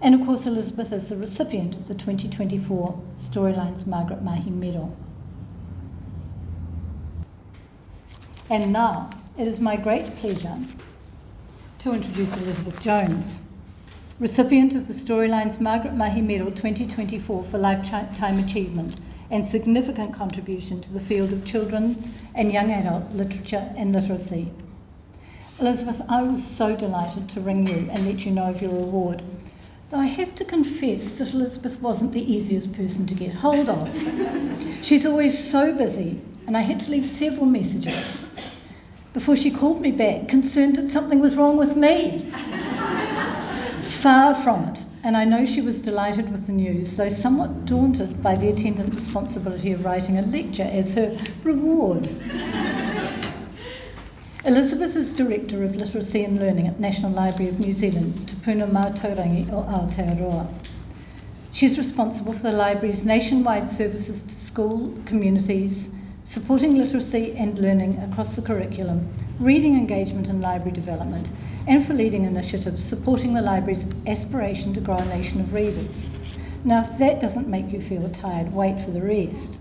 And of course, Elizabeth is the recipient of the 2024 Storylines Margaret Mahy Medal. And now, it is my great pleasure to introduce Elizabeth Jones, recipient of the Storylines Margaret Mahy Medal 2024 for Lifetime Achievement and significant contribution to the field of children's and young adult literature and literacy. Elizabeth, I was so delighted to ring you and let you know of your award, though I have to confess that Elizabeth wasn't the easiest person to get hold of. She's always so busy, and I had to leave several messages before she called me back, concerned that something was wrong with me. Far from it, and I know she was delighted with the news, though somewhat daunted by the attendant responsibility of writing a lecture as her reward. Elizabeth is Director of Literacy and Learning at National Library of New Zealand, Te Puna Mātauranga o Aotearoa. She's responsible for the library's nationwide services to school communities, supporting literacy and learning across the curriculum, reading engagement and library development, and for leading initiatives supporting the library's aspiration to grow a nation of readers. Now, if that doesn't make you feel tired, wait for the rest.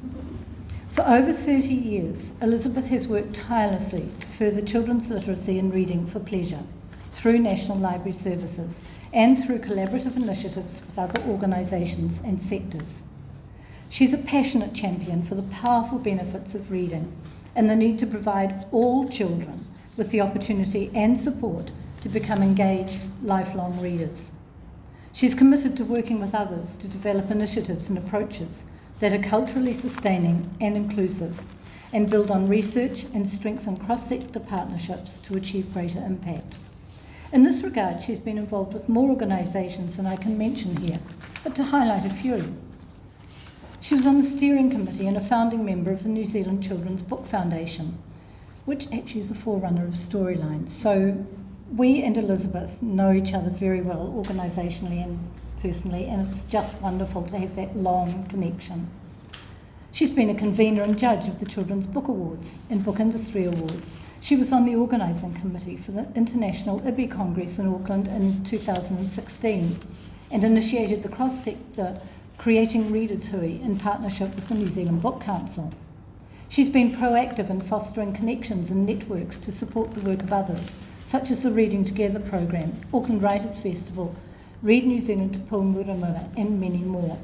For over 30 years, Elizabeth has worked tirelessly to further children's literacy and reading for pleasure through National Library Services and through collaborative initiatives with other organisations and sectors. She's a passionate champion for the powerful benefits of reading and the need to provide all children with the opportunity and support to become engaged, lifelong readers. She's committed to working with others to develop initiatives and approaches that are culturally sustaining and inclusive and build on research and strengthen cross-sector partnerships to achieve greater impact. In this regard, she's been involved with more organisations than I can mention here, but to highlight a few. She was on the steering committee and a founding member of the New Zealand Children's Book Foundation, which actually is the forerunner of Storylines. So we and Elizabeth know each other very well, organisationally and personally, and it's just wonderful to have that long connection. She's been a convener and judge of the Children's Book Awards and Book Industry Awards. She was on the organising committee for the International IBI Congress in Auckland in 2016 and initiated the cross-sector Creating Readers Hui in partnership with the New Zealand Book Council. She's been proactive in fostering connections and networks to support the work of others, such as the Reading Together program, Auckland Writers Festival, Read New Zealand Te Pūmuramura, and many more.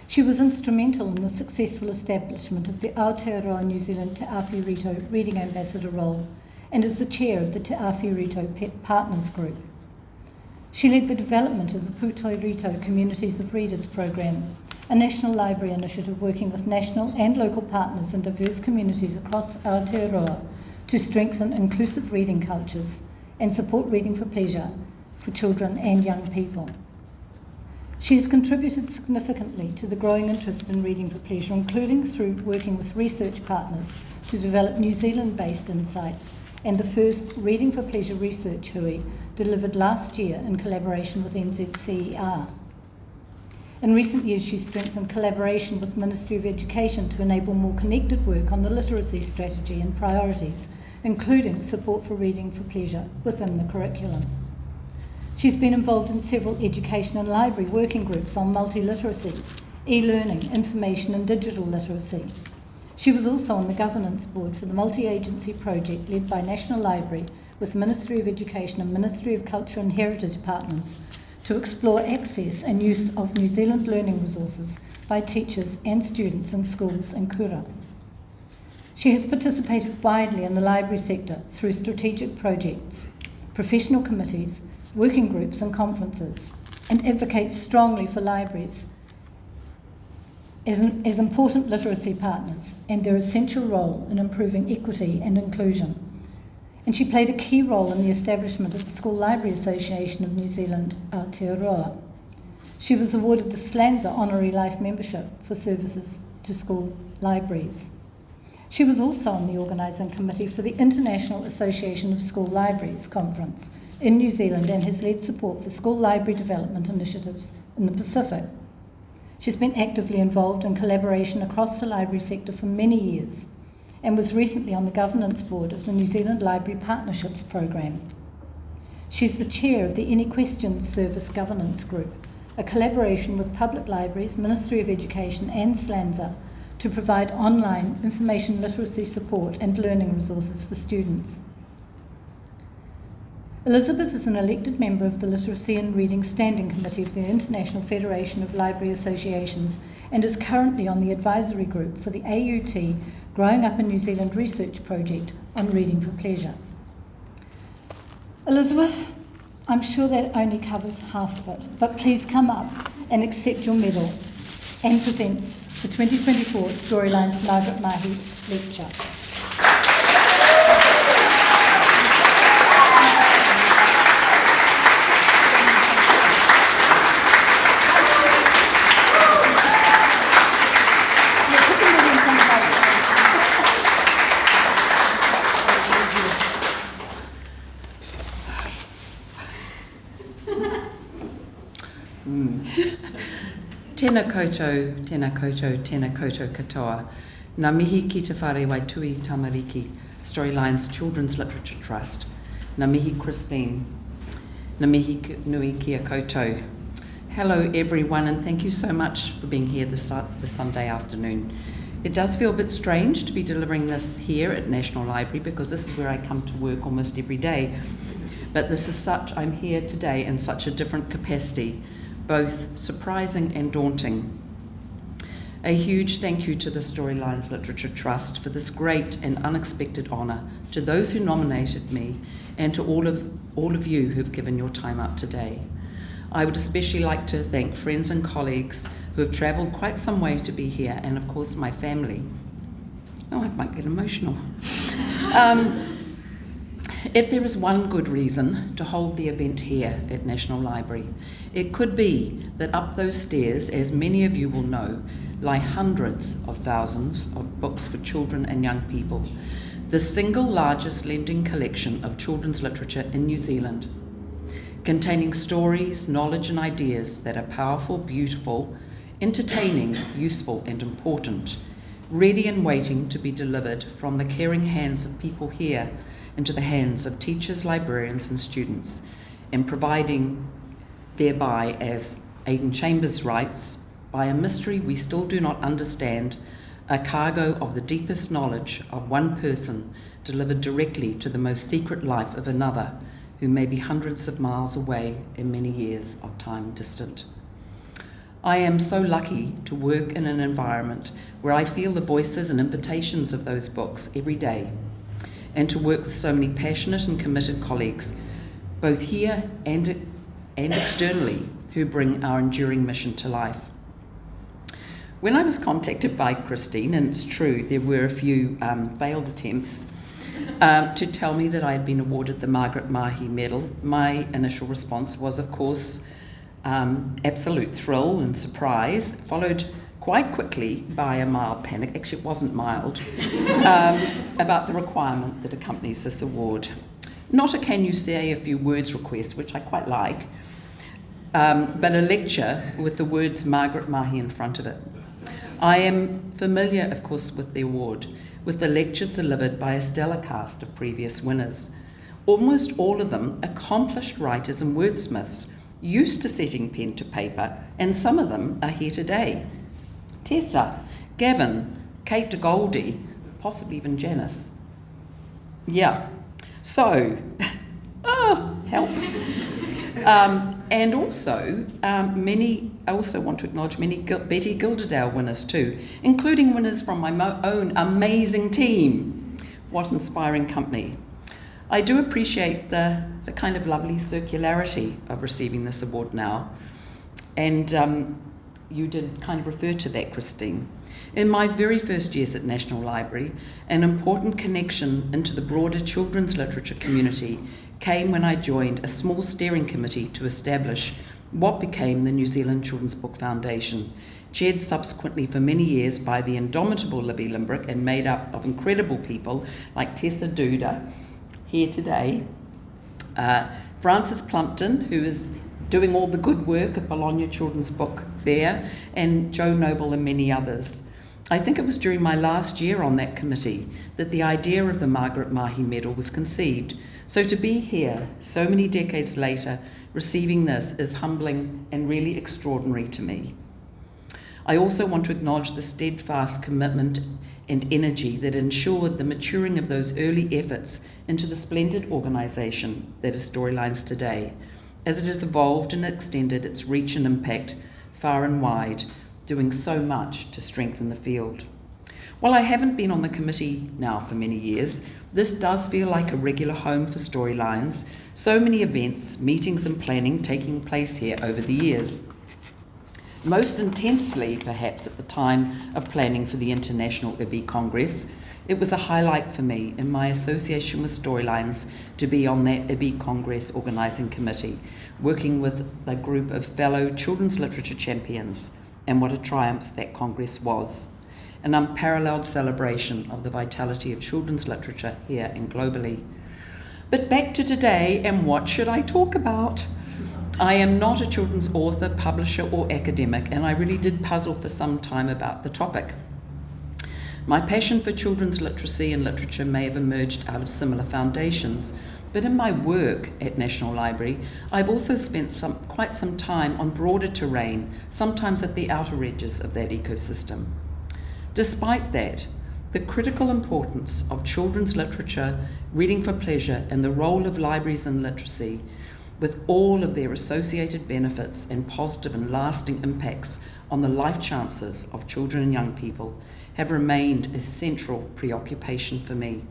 She was instrumental in the successful establishment of the Aotearoa New Zealand Te Awhi Rito Reading Ambassador role and is the chair of the Te Awhi Rito Pet Partners Group. She led the development of the Pūtoi Rito Communities of Readers program, a national library initiative working with national and local partners in diverse communities across Aotearoa to strengthen inclusive reading cultures and support reading for pleasure for children and young people. She has contributed significantly to the growing interest in reading for pleasure, including through working with research partners to develop New Zealand-based insights and the first Reading for Pleasure Research Hui delivered last year in collaboration with NZCER. In recent years, she's strengthened collaboration with Ministry of Education to enable more connected work on the literacy strategy and priorities, including support for reading for pleasure within the curriculum. She's been involved in several education and library working groups on multiliteracies, e-learning, information and digital literacy. She was also on the governance board for the multi-agency project led by National Library with Ministry of Education and Ministry of Culture and Heritage partners to explore access and use of New Zealand learning resources by teachers and students in schools and kura. She has participated widely in the library sector through strategic projects, professional committees, working groups and conferences, and advocates strongly for libraries as important literacy partners and their essential role in improving equity and inclusion. And she played a key role in the establishment of the School Library Association of New Zealand, Aotearoa. She was awarded the Slanza Honorary Life Membership for services to school libraries. She was also on the organising committee for the International Association of School Libraries Conference in New Zealand and has led support for school library development initiatives in the Pacific. She's been actively involved in collaboration across the library sector for many years and was recently on the governance board of the New Zealand Library Partnerships Program. She's the chair of the Any Questions Service Governance Group, a collaboration with public libraries, Ministry of Education and SLANZA to provide online information literacy support and learning resources for students. Elizabeth is an elected member of the Literacy and Reading Standing Committee of the International Federation of Library Associations and is currently on the advisory group for the AUT Growing Up in New Zealand research project on reading for pleasure. Elizabeth, I'm sure that only covers half of it, but please come up and accept your medal and present the 2024 Storylines Margaret Mahy Lecture. Tēnā koutou, tēnā koutou, tēnā koutou katoa. Ngā mihi ki te whare Waitui Tamariki, Storylines Children's Literature Trust. Ngā mihi Christine. Ngā mihi nui kia koutou. Hello everyone, and thank you so much for being here this Sunday afternoon. It does feel a bit strange to be delivering this here at National Library because this is where I come to work almost every day. But I'm here today in such a different capacity, both surprising and daunting. A huge thank you to the Storylines Literature Trust for this great and unexpected honour, to those who nominated me, and to all of you who've given your time up today. I would especially like to thank friends and colleagues who have travelled quite some way to be here, and of course my family. Oh, I might get emotional. If there is one good reason to hold the event here at National Library, it could be that up those stairs, as many of you will know, lie hundreds of thousands of books for children and young people, the single largest lending collection of children's literature in New Zealand, containing stories, knowledge and ideas that are powerful, beautiful, entertaining, useful and important, ready and waiting to be delivered from the caring hands of people here into the hands of teachers, librarians and students, and providing thereby, as Aidan Chambers writes, by a mystery we still do not understand, a cargo of the deepest knowledge of one person delivered directly to the most secret life of another, who may be hundreds of miles away and many years of time distant. I am so lucky to work in an environment where I feel the voices and invitations of those books every day, and to work with so many passionate and committed colleagues, both here and externally, who bring our enduring mission to life. When I was contacted by Christine, and it's true, there were a few failed attempts, to tell me that I had been awarded the Margaret Mahy Medal, my initial response was, of course, absolute thrill and surprise, followed quite quickly by a mild panic, actually it wasn't mild, about the requirement that accompanies this award. Not a can you say a few words request, which I quite like, but a lecture with the words Margaret Mahy in front of it. I am familiar, of course, with the award, with the lectures delivered by a stellar cast of previous winners. Almost all of them accomplished writers and wordsmiths, used to setting pen to paper, and some of them are here today. Tessa, Gavin, Kate de Goldie, possibly even Janice. Yeah, so, help. And also, I also want to acknowledge many Betty Gilderdale winners too, including winners from my own amazing team. What inspiring company. I do appreciate the kind of lovely circularity of receiving this award now. And you did kind of refer to that, Christine. In my very first years at National Library, an important connection into the broader children's literature community came when I joined a small steering committee to establish what became the New Zealand Children's Book Foundation, chaired subsequently for many years by the indomitable Libby Limbrick and made up of incredible people like Tessa Duda, here today, Frances Plumpton, who is doing all the good work at Bologna Children's Book Fair, and Joe Noble and many others. I think it was during my last year on that committee that the idea of the Margaret Mahy Medal was conceived, So to be here so many decades later, receiving this is humbling and really extraordinary to me. I also want to acknowledge the steadfast commitment and energy that ensured the maturing of those early efforts into the splendid organisation that is Storylines today, as it has evolved and extended its reach and impact far and wide, doing so much to strengthen the field. While I haven't been on the committee now for many years, this does feel like a regular home for Storylines. So many events, meetings and planning taking place here over the years. Most intensely, perhaps, at the time of planning for the International IBI Congress, it was a highlight for me in my association with Storylines to be on that IBI Congress organising committee, working with a group of fellow children's literature champions, and what a triumph that Congress was. An unparalleled celebration of the vitality of children's literature here and globally. But back to today, and what should I talk about? I am not a children's author, publisher, or academic, and I really did puzzle for some time about the topic. My passion for children's literacy and literature may have emerged out of similar foundations, but in my work at National Library, I've also spent quite some time on broader terrain, sometimes at the outer edges of that ecosystem. Despite that, the critical importance of children's literature, reading for pleasure, and the role of libraries in literacy, with all of their associated benefits and positive and lasting impacts on the life chances of children and young people, have remained a central preoccupation for me.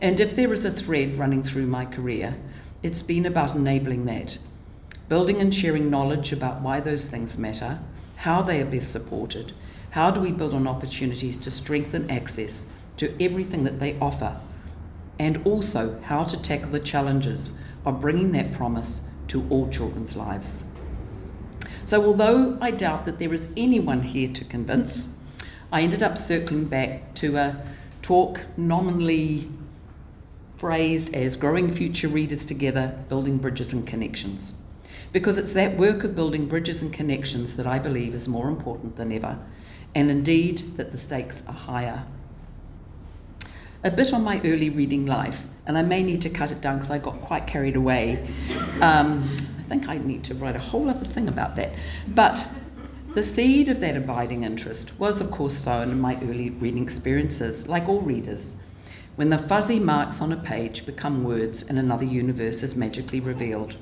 And if there is a thread running through my career, it's been about enabling that, building and sharing knowledge about why those things matter, how they are best supported, how do we build on opportunities to strengthen access to everything that they offer, and also how to tackle the challenges of bringing that promise to all children's lives. So although I doubt that there is anyone here to convince, I ended up circling back to a talk nominally phrased as Growing Future Readers Together, Building Bridges and Connections. Because it's that work of building bridges and connections that I believe is more important than ever, and indeed that the stakes are higher. A bit on my early reading life, and I may need to cut it down because I got quite carried away. I think I need to write a whole other thing about that. But the seed of that abiding interest was, of course, sown in my early reading experiences, like all readers, when the fuzzy marks on a page become words and another universe is magically revealed.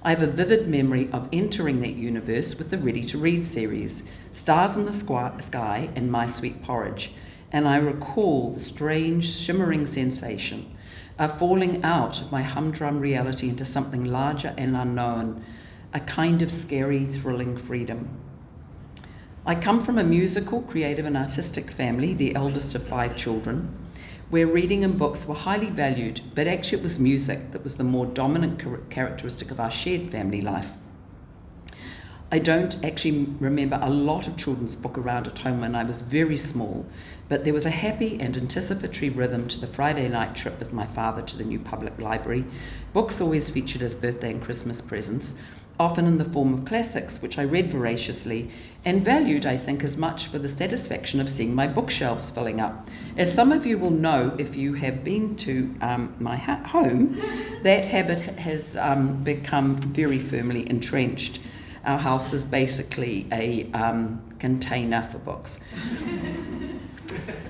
I have a vivid memory of entering that universe with the Ready to Read series, Stars in the Sky and My Sweet Porridge, and I recall the strange, shimmering sensation of falling out of my humdrum reality into something larger and unknown, a kind of scary, thrilling freedom. I come from a musical, creative and artistic family, the eldest of 5 children, where reading and books were highly valued, but actually it was music that was the more dominant characteristic of our shared family life. I don't actually remember a lot of children's book around at home when I was very small, but there was a happy and anticipatory rhythm to the Friday night trip with my father to the new public library. Books always featured as birthday and Christmas presents, often in the form of classics, which I read voraciously and valued, I think, as much for the satisfaction of seeing my bookshelves filling up. As some of you will know, if you have been to my home, that habit has become very firmly entrenched. Our house is basically a container for books.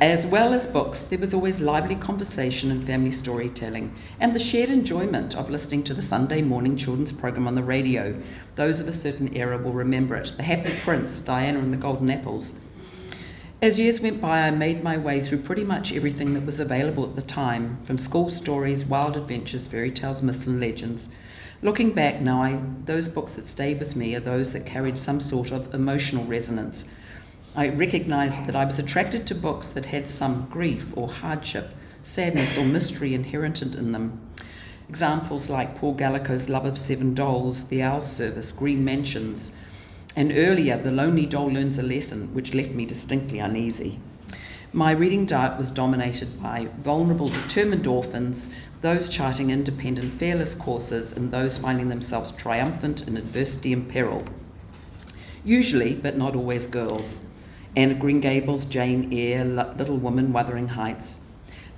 As well as books, there was always lively conversation and family storytelling, and the shared enjoyment of listening to the Sunday morning children's program on the radio. Those of a certain era will remember it. The Happy Prince, Diana and the Golden Apples. As years went by, I made my way through pretty much everything that was available at the time, from school stories, wild adventures, fairy tales, myths and legends. Looking back now, those books that stayed with me are those that carried some sort of emotional resonance. I recognised that I was attracted to books that had some grief or hardship, sadness or mystery inherent in them. Examples like Paul Gallico's Love of 7 Dolls, The Owl Service, Green Mansions, and earlier The Lonely Doll Learns a Lesson, which left me distinctly uneasy. My reading diet was dominated by vulnerable, determined orphans, those charting independent, fearless courses, and those finding themselves triumphant in adversity and peril. Usually, but not always, girls. Anne of Green Gables, Jane Eyre, Little Woman, Wuthering Heights.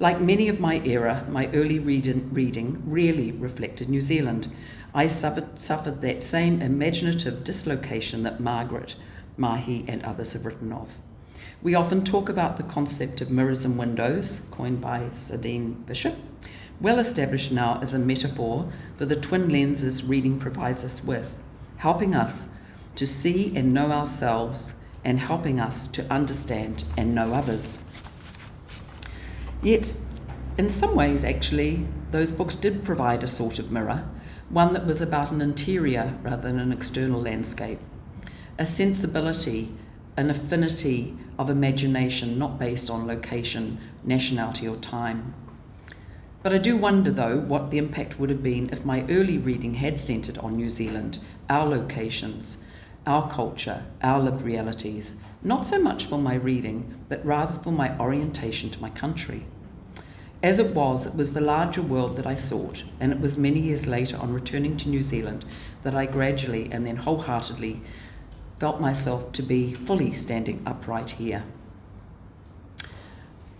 Like many of my era, my early reading rarely reflected New Zealand. I suffered that same imaginative dislocation that Margaret Mahy and others have written of. We often talk about the concept of mirrors and windows, coined by Sir Dean Bishop, well established now as a metaphor for the twin lenses reading provides us with, helping us to see and know ourselves and helping us to understand and know others. Yet, in some ways actually, those books did provide a sort of mirror, one that was about an interior rather than an external landscape, a sensibility, an affinity of imagination not based on location, nationality or time. But I do wonder though what the impact would have been if my early reading had centred on New Zealand, our locations, our culture, our lived realities, not so much for my reading, but rather for my orientation to my country. As it was the larger world that I sought, and it was many years later on returning to New Zealand that I gradually and then wholeheartedly felt myself to be fully standing upright here.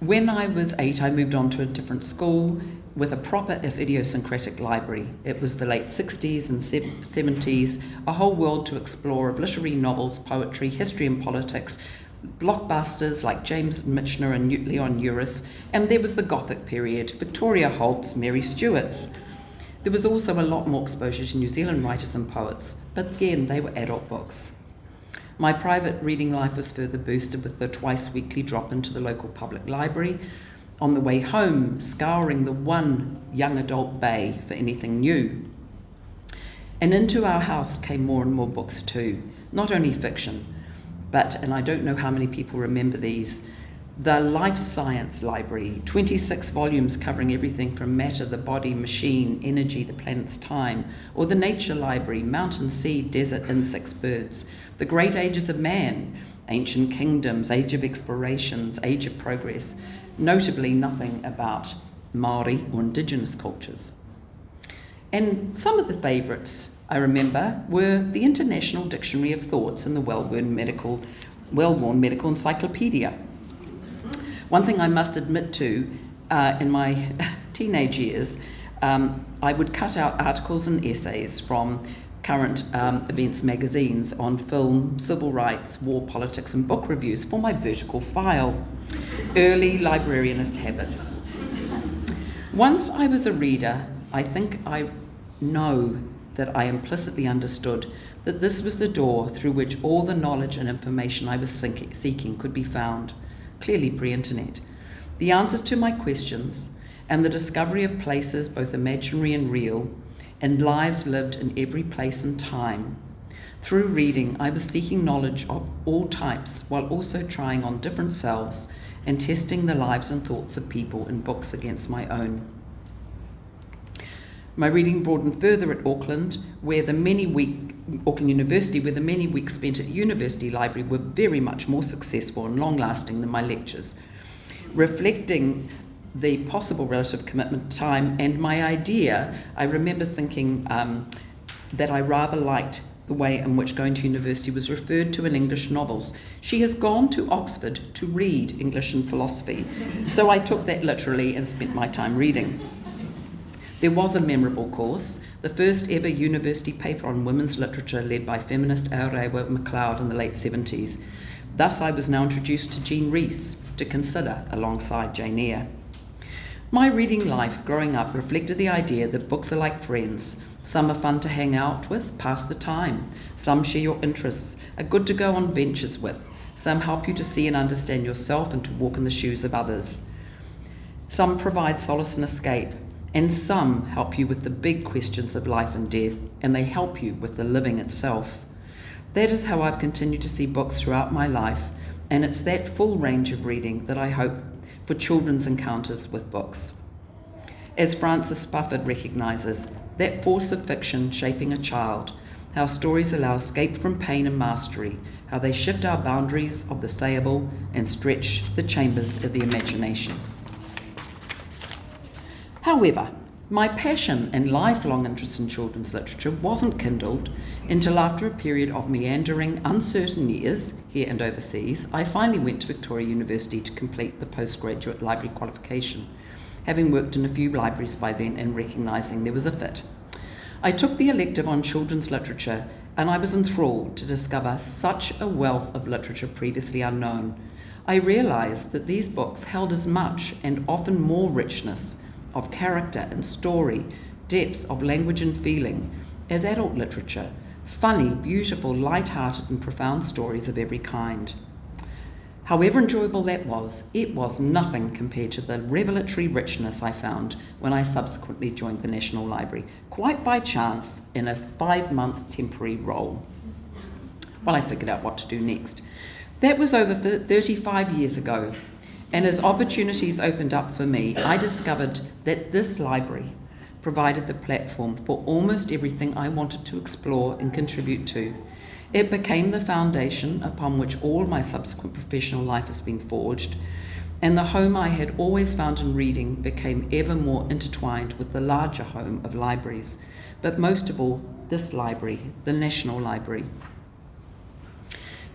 When I was 8, I moved on to a different school with a proper, if idiosyncratic, library. It was the late 60s and 70s, a whole world to explore of literary novels, poetry, history and politics, blockbusters like James Michener and Leon Uris, and there was the Gothic period, Victoria Holt's, Mary Stuart's. There was also a lot more exposure to New Zealand writers and poets, but again, they were adult books. My private reading life was further boosted with the twice-weekly drop into the local public library, on the way home, scouring the one young adult bay for anything new. And into our house came more and more books too, not only fiction, but, and I don't know how many people remember these, the Life Science Library, 26 volumes covering everything from matter, the body, machine, energy, the planet's time, or the Nature Library, mountain, sea, desert, insects, birds, the great ages of man, ancient kingdoms, age of explorations, age of progress, notably nothing about Maori or indigenous cultures. And some of the favourites I remember were the International Dictionary of Thoughts and the well-worn medical encyclopedia. One thing I must admit to, in my teenage years, I would cut out articles and essays from current events magazines on film, civil rights, war, politics and book reviews for my vertical file. Early librarianist habits. Once I was a reader, I think I know that I implicitly understood that this was the door through which all the knowledge and information I was seeking could be found, clearly pre-internet. The answers to my questions and the discovery of places both imaginary and real, and lives lived in every place and time. Through reading, I was seeking knowledge of all types while also trying on different selves and testing the lives and thoughts of people in books against my own. My reading broadened further at Auckland University, where the many weeks spent at the university library were very much more successful and long-lasting than my lectures, reflecting the possible relative commitment time and my idea. I remember thinking that I rather liked the way in which going to university was referred to in English novels. She has gone to Oxford to read English and philosophy, so I took that literally and spent my time reading. There was a memorable course, the first ever university paper on women's literature led by feminist Aorewa MacLeod in the late 70s. Thus I was now introduced to Jean Rhys to consider alongside Jane Eyre. My reading life growing up reflected the idea that books are like friends. Some are fun to hang out with, pass the time. Some share your interests, are good to go on ventures with. Some help you to see and understand yourself and to walk in the shoes of others. Some provide solace and escape, and some help you with the big questions of life and death, and they help you with the living itself. That is how I've continued to see books throughout my life, and it's that full range of reading that I hope for children's encounters with books. As Frances Spufford recognises, that force of fiction shaping a child, how stories allow escape from pain and mastery, how they shift our boundaries of the sayable and stretch the chambers of the imagination. However, my passion and lifelong interest in children's literature wasn't kindled until after a period of meandering, uncertain years, here and overseas, I finally went to Victoria University to complete the postgraduate library qualification. having worked in a few libraries by then and recognising there was a fit. I took the elective on children's literature, and I was enthralled to discover such a wealth of literature previously unknown. I realised that these books held as much and often more richness of character and story, depth of language and feeling, as adult literature, funny, beautiful, light-hearted and profound stories of every kind. However enjoyable that was, it was nothing compared to the revelatory richness I found when I subsequently joined the National Library, quite by chance in a 5-month temporary role, while I figured out what to do next. That was over 35 years ago, and as opportunities opened up for me, I discovered that this library provided the platform for almost everything I wanted to explore and contribute to. It became the foundation upon which all my subsequent professional life has been forged, and the home I had always found in reading became ever more intertwined with the larger home of libraries, but most of all, this library, the National Library.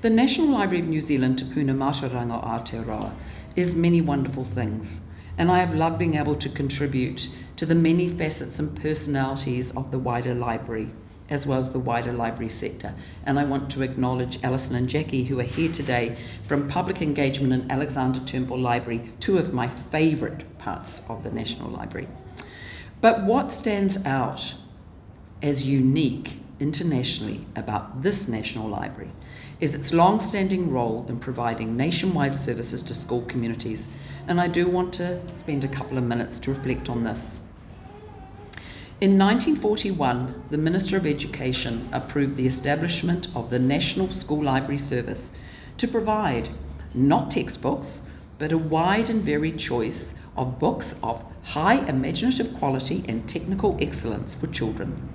The National Library of New Zealand, Te Puna Mātauranga o Aotearoa, is many wonderful things, and I have loved being able to contribute to the many facets and personalities of the wider library, as well as the wider library sector. And I want to acknowledge Alison and Jackie, who are here today from Public Engagement and Alexander Turnbull Library, two of my favourite parts of the National Library. But what stands out as unique internationally about this National Library is its long-standing role in providing nationwide services to school communities. And I do want to spend a couple of minutes to reflect on this. In 1941, the Minister of Education approved the establishment of the National School Library Service to provide not textbooks, but a wide and varied choice of books of high imaginative quality and technical excellence for children.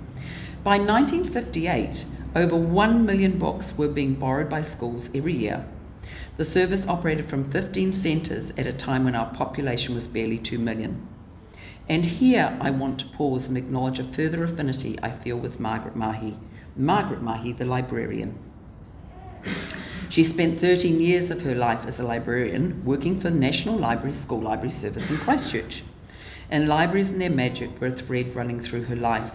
By 1958, over 1 million books were being borrowed by schools every year. The service operated from 15 centres at a time when our population was barely 2 million. And here I want to pause and acknowledge a further affinity I feel with Margaret Mahy. Margaret Mahy, the librarian. She spent 13 years of her life as a librarian working for the National Library School Library Service in Christchurch. And libraries and their magic were a thread running through her life.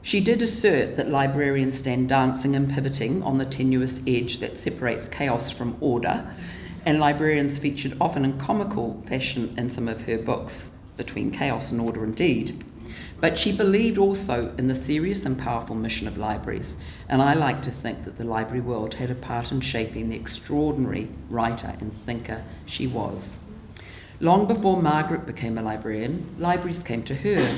She did assert that librarians stand dancing and pivoting on the tenuous edge that separates chaos from order, and librarians featured often in comical fashion in some of her books, between chaos and order indeed. But she believed also in the serious and powerful mission of libraries, and I like to think that the library world had a part in shaping the extraordinary writer and thinker she was. Long before Margaret became a librarian, libraries came to her.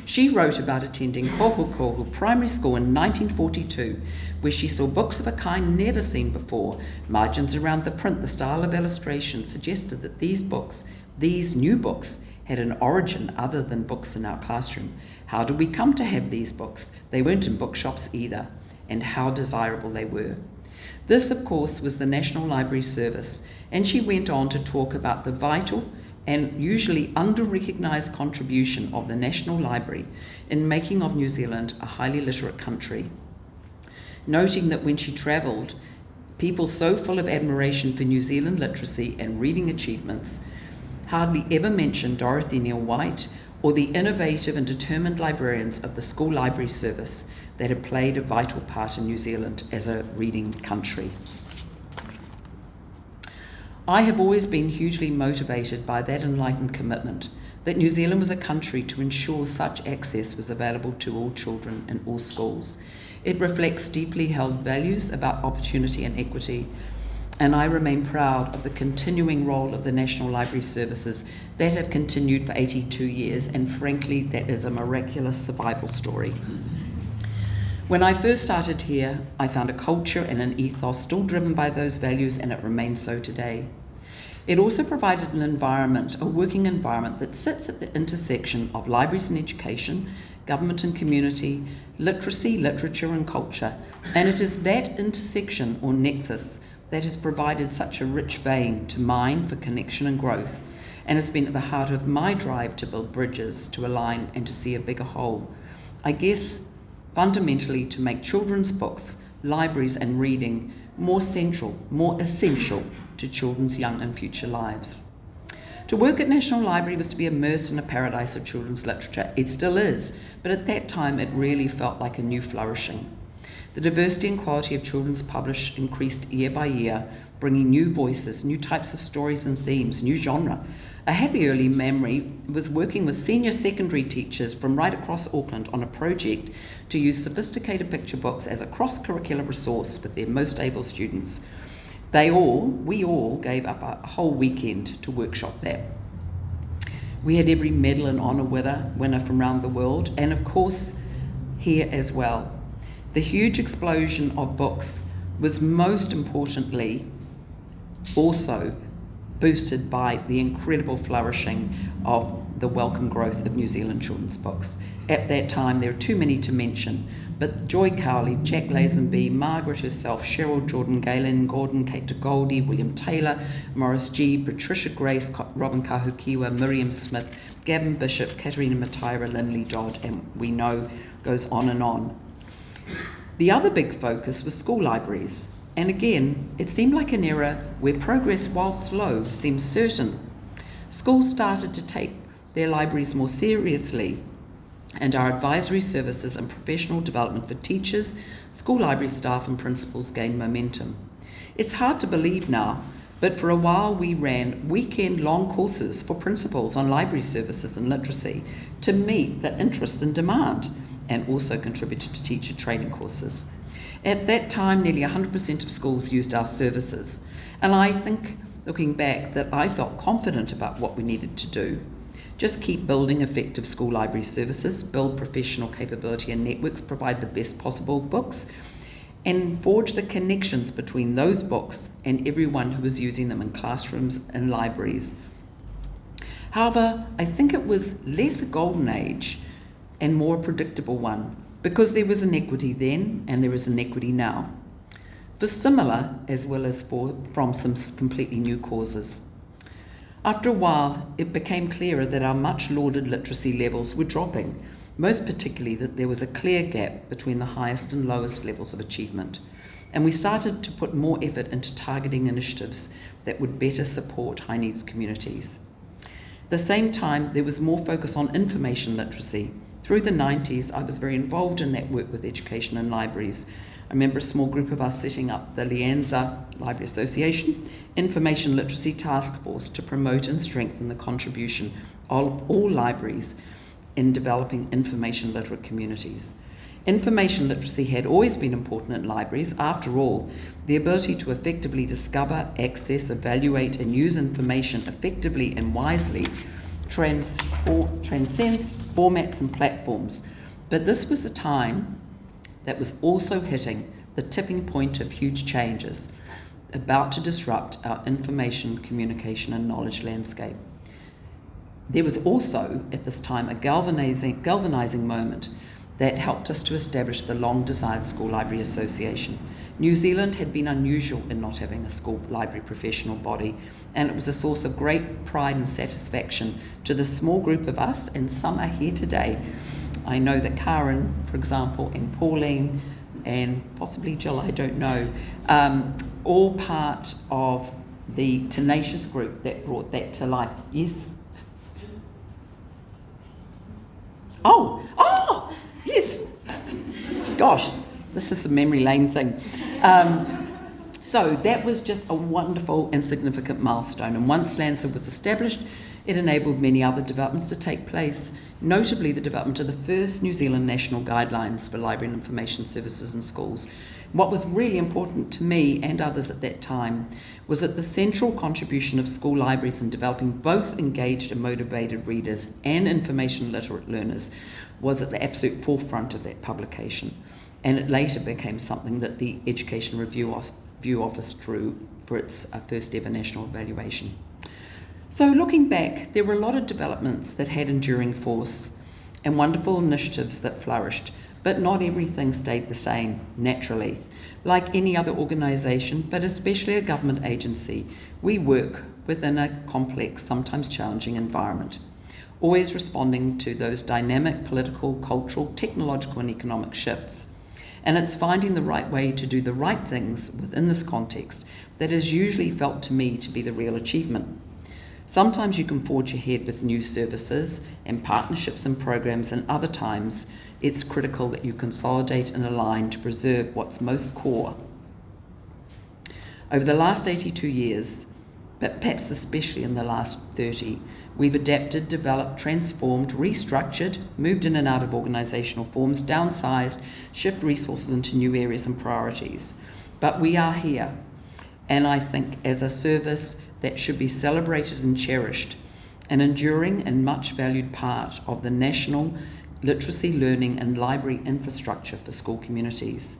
She wrote about attending Kohu Primary School in 1942, where she saw books of a kind never seen before. Margins around the print, the style of illustration suggested that these books, these new books, had an origin other than books in our classroom. How did we come to have these books? They weren't in bookshops either, and how desirable they were. This, of course, was the National Library Service, and she went on to talk about the vital and usually under-recognised contribution of the National Library in making of New Zealand a highly literate country, noting that when she travelled, people so full of admiration for New Zealand literacy and reading achievements hardly ever mentioned Dorothy Neal White or the innovative and determined librarians of the School Library Service that had played a vital part in New Zealand as a reading country. I have always been hugely motivated by that enlightened commitment that New Zealand was a country to ensure such access was available to all children in all schools. It reflects deeply held values about opportunity and equity, and I remain proud of the continuing role of the National Library Services that have continued for 82 years, and frankly, that is a miraculous survival story. When I first started here, I found a culture and an ethos still driven by those values, and it remains so today. It also provided an environment, a working environment, that sits at the intersection of libraries and education, government and community, literacy, literature and culture, and it is that intersection or nexus that has provided such a rich vein to mine for connection and growth, and has been at the heart of my drive to build bridges, to align and to see a bigger whole. I guess fundamentally to make children's books, libraries and reading more central, more essential to children's young and future lives. To work at National Library was to be immersed in a paradise of children's literature. It still is, but at that time it really felt like a new flourishing. The diversity and quality of children's published increased year by year, bringing new voices, new types of stories and themes, new genre. A happy early memory was working with senior secondary teachers from right across Auckland on a project to use sophisticated picture books as a cross-curricular resource with their most able students. We all gave up a whole weekend to workshop that. We had every medal and honour winner from around the world, and of course here as well. The huge explosion of books was most importantly also boosted by the incredible flourishing of the welcome growth of New Zealand children's books. At that time, there are too many to mention, but Joy Cowley, Jack Lazenby, Margaret herself, Cheryl Jordan, Galen Gordon, Kate de Goldie, William Taylor, Morris G, Patricia Grace, Robin Kahukiwa, Miriam Smith, Gavin Bishop, Katerina Mataira, Lindley Dodd, and we know goes on and on. The other big focus was school libraries. And again, it seemed like an era where progress, while slow, seemed certain. Schools started to take their libraries more seriously, and our advisory services and professional development for teachers, school library staff and principals gained momentum. It's hard to believe now, but for a while we ran weekend-long courses for principals on library services and literacy to meet the interest and demand, and also contributed to teacher training courses. At that time, nearly 100% of schools used our services. And I think, looking back, that I felt confident about what we needed to do. Just keep building effective school library services, build professional capability and networks, provide the best possible books, and forge the connections between those books and everyone who was using them in classrooms and libraries. However, I think it was less a golden age and more a predictable one, because there was inequity then and there is inequity now, for similar as well as from some completely new causes. After a while, it became clearer that our much lauded literacy levels were dropping, most particularly that there was a clear gap between the highest and lowest levels of achievement. And we started to put more effort into targeting initiatives that would better support high needs communities. At the same time, there was more focus on information literacy. Through the 90s, I was very involved in that work with education and libraries. I remember a small group of us setting up the Lianza Library Association Information Literacy Task Force to promote and strengthen the contribution of all libraries in developing information literate communities. Information literacy had always been important in libraries. After all, the ability to effectively discover, access, evaluate, and use information effectively and wisely transcends formats and platforms. But this was a time that was also hitting the tipping point of huge changes, about to disrupt our information, communication, and knowledge landscape. There was also, at this time, a galvanizing moment that helped us to establish the long-desired School Library Association. New Zealand had been unusual in not having a school library professional body, and it was a source of great pride and satisfaction to the small group of us, and some are here today. I know that Karen, for example, and Pauline, and possibly Jill, I don't know, all part of the tenacious group that brought that to life. Yes? Oh, yes. Gosh, this is a memory lane thing. So that was just a wonderful and significant milestone. And once LANSA was established, it enabled many other developments to take place, notably the development of the first New Zealand national guidelines for library and information services in schools. What was really important to me and others at that time was that the central contribution of school libraries in developing both engaged and motivated readers and information literate learners was at the absolute forefront of that publication. And it later became something that the Education Review Office drew for its first ever national evaluation. So looking back, there were a lot of developments that had enduring force and wonderful initiatives that flourished, but not everything stayed the same, naturally. Like any other organisation, but especially a government agency, we work within a complex, sometimes challenging environment, always responding to those dynamic political, cultural, technological and economic shifts. And it's finding the right way to do the right things within this context that is usually felt to me to be the real achievement. Sometimes you can forge ahead with new services and partnerships and programs, and other times it's critical that you consolidate and align to preserve what's most core. Over the last 82 years, but perhaps especially in the last 30, we've adapted, developed, transformed, restructured, moved in and out of organisational forms, downsized, shift resources into new areas and priorities. But we are here, and I think as a service that should be celebrated and cherished, an enduring and much valued part of the national literacy, learning and library infrastructure for school communities.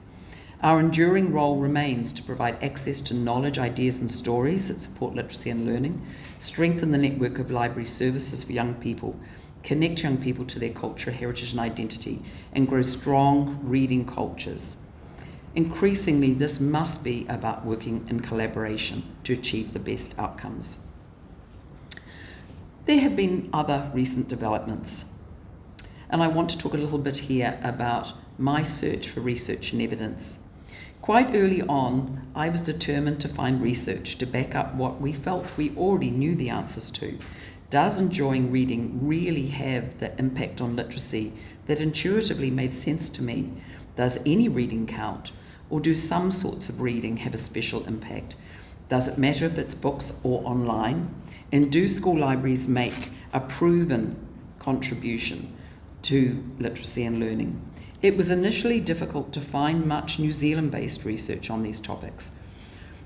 Our enduring role remains to provide access to knowledge, ideas and stories that support literacy and learning, strengthen the network of library services for young people, connect young people to their culture, heritage and identity, and grow strong reading cultures. Increasingly, this must be about working in collaboration to achieve the best outcomes. There have been other recent developments, and I want to talk a little bit here about my search for research and evidence. Quite early on, I was determined to find research to back up what we felt we already knew the answers to. Does enjoying reading really have the impact on literacy that intuitively made sense to me? Does any reading count? Or do some sorts of reading have a special impact? Does it matter if it's books or online? And do school libraries make a proven contribution to literacy and learning? It was initially difficult to find much New Zealand-based research on these topics.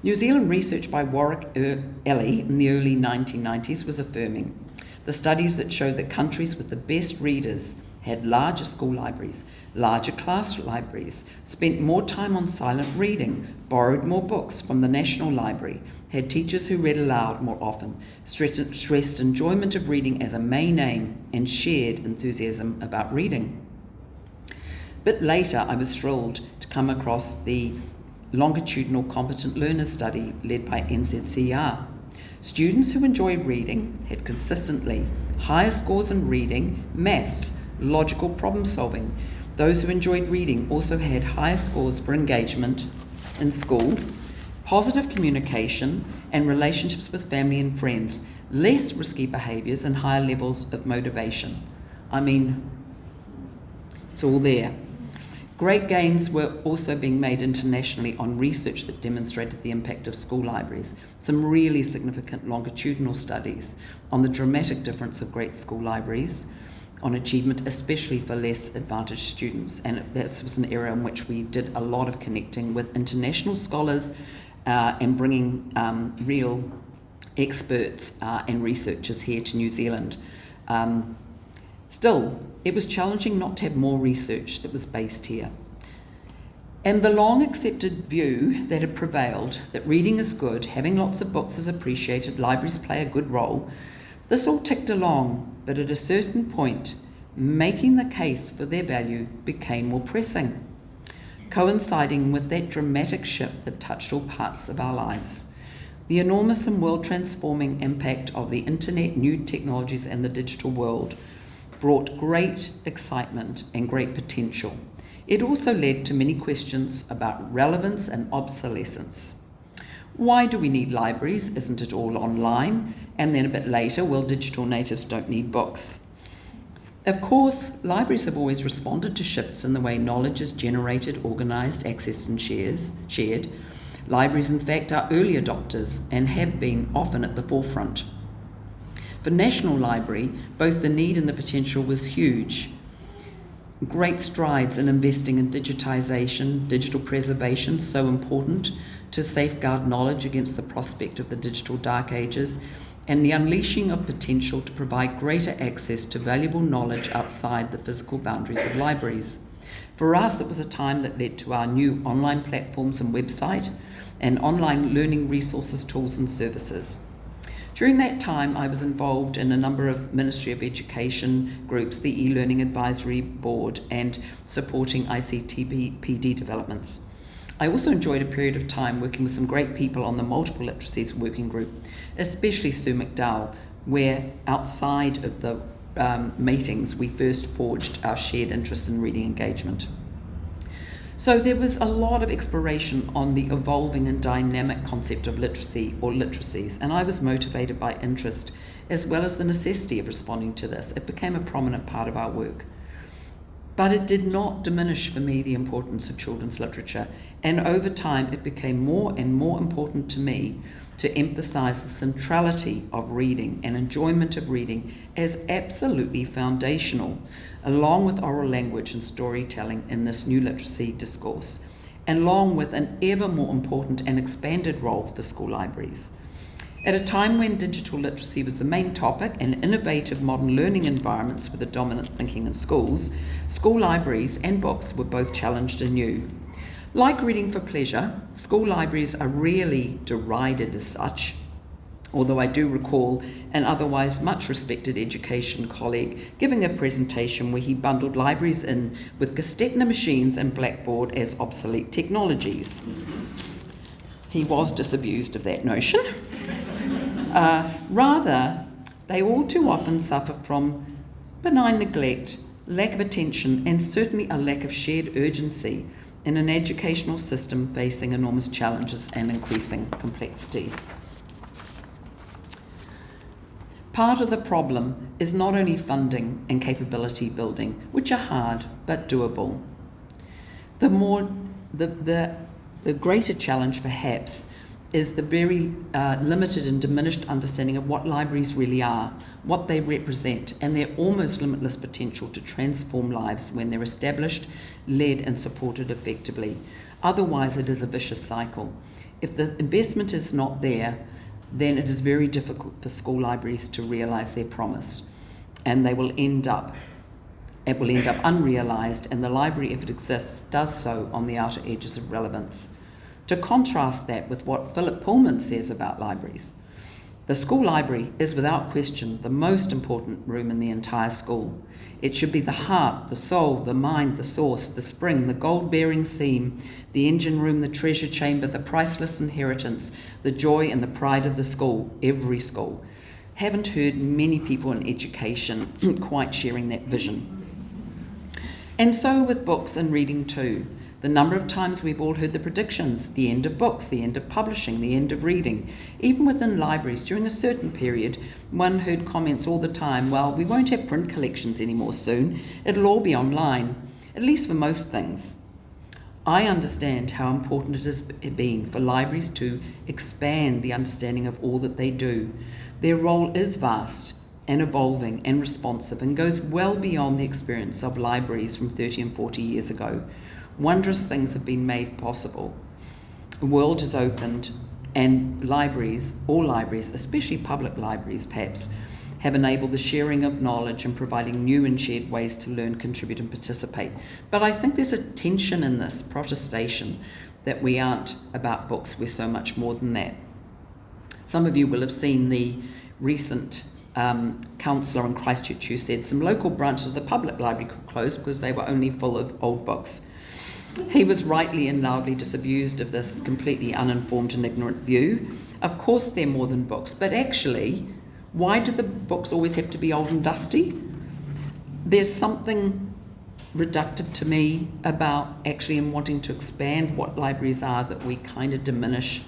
New Zealand research by Warwick Ellie in the early 1990s was affirming. The studies that showed that countries with the best readers had larger school libraries, larger class libraries, spent more time on silent reading, borrowed more books from the National Library, had teachers who read aloud more often, stressed enjoyment of reading as a main aim, and shared enthusiasm about reading. But later, I was thrilled to come across the longitudinal competent learners study led by NZCR. Students who enjoyed reading had consistently higher scores in reading, maths, logical problem solving. Those who enjoyed reading also had higher scores for engagement in school, positive communication and relationships with family and friends, less risky behaviours and higher levels of motivation. I mean, it's all there. Great gains were also being made internationally on research that demonstrated the impact of school libraries. Some really significant longitudinal studies on the dramatic difference of great school libraries on achievement, especially for less advantaged students. And this was an area in which we did a lot of connecting with international scholars and bringing real experts and researchers here to New Zealand. Still, it was challenging not to have more research that was based here. And the long accepted view that had prevailed, that reading is good, having lots of books is appreciated, libraries play a good role, this all ticked along, but at a certain point, making the case for their value became more pressing, coinciding with that dramatic shift that touched all parts of our lives. The enormous and world-transforming impact of the internet, new technologies, and the digital world brought great excitement and great potential. It also led to many questions about relevance and obsolescence. Why do we need libraries? Isn't it all online? And then a bit later, well, digital natives don't need books. Of course, libraries have always responded to shifts in the way knowledge is generated, organised, accessed and shared. Libraries, in fact, are early adopters and have been often at the forefront. For National Library, both the need and the potential was huge. Great strides in investing in digitisation, digital preservation, so important to safeguard knowledge against the prospect of the digital dark ages, and the unleashing of potential to provide greater access to valuable knowledge outside the physical boundaries of libraries. For us, it was a time that led to our new online platforms and website, and online learning resources, tools and services. During that time, I was involved in a number of Ministry of Education groups, the e-learning advisory board, and supporting ICT-PD developments. I also enjoyed a period of time working with some great people on the Multiple Literacies Working Group, especially Sue McDowell, where outside of the meetings we first forged our shared interest in reading engagement. So there was a lot of exploration on the evolving and dynamic concept of literacy or literacies, and I was motivated by interest as well as the necessity of responding to this. It became a prominent part of our work. But it did not diminish for me the importance of children's literature, and over time it became more and more important to me to emphasise the centrality of reading and enjoyment of reading as absolutely foundational, along with oral language and storytelling in this new literacy discourse, and along with an ever more important and expanded role for school libraries. At a time when digital literacy was the main topic and innovative modern learning environments were the dominant thinking in schools, school libraries and books were both challenged anew. Like reading for pleasure, school libraries are rarely derided as such, although I do recall an otherwise much respected education colleague giving a presentation where he bundled libraries in with Gestetner machines and Blackboard as obsolete technologies. He was disabused of that notion. Rather, they all too often suffer from benign neglect, lack of attention, and certainly a lack of shared urgency in an educational system facing enormous challenges and increasing complexity. Part of the problem is not only funding and capability building, which are hard but doable. The greater challenge perhaps is the very limited and diminished understanding of what libraries really are, what they represent, and their almost limitless potential to transform lives when they're established, led and supported effectively. Otherwise, it is a vicious cycle. If the investment is not there, then it is very difficult for school libraries to realise their promise, and it will end up unrealised, and the library, if it exists, does so on the outer edges of relevance. To contrast that with what Philip Pullman says about libraries, the school library is without question the most important room in the entire school. It should be the heart, the soul, the mind, the source, the spring, the gold-bearing seam, the engine room, the treasure chamber, the priceless inheritance, the joy and the pride of the school, every school. Haven't heard many people in education quite sharing that vision. And so with books and reading too. The number of times we've all heard the predictions, the end of books, the end of publishing, the end of reading. Even within libraries, during a certain period, one heard comments all the time, well, we won't have print collections anymore soon, it'll all be online, at least for most things. I understand how important it has been for libraries to expand the understanding of all that they do. Their role is vast and evolving and responsive and goes well beyond the experience of libraries from 30 and 40 years ago. Wondrous things have been made possible. The world has opened, and libraries, all libraries, especially public libraries perhaps, have enabled the sharing of knowledge and providing new and shared ways to learn, contribute and participate. But I think there's a tension in this protestation that we aren't about books, we're so much more than that. Some of you will have seen the recent councillor in Christchurch who said some local branches of the public library could close because they were only full of old books. He was rightly and loudly disabused of this completely uninformed and ignorant view. Of course they're more than books, but actually, why do the books always have to be old and dusty? There's something reductive to me about actually in wanting to expand what libraries are that we kind of diminish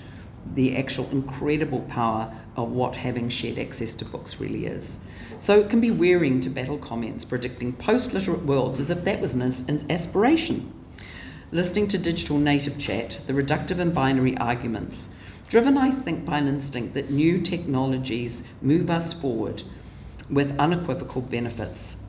the actual incredible power of what having shared access to books really is. So it can be wearying to battle comments predicting post-literate worlds as if that was an aspiration. Listening to digital native chat, the reductive and binary arguments, driven, I think, by an instinct that new technologies move us forward with unequivocal benefits.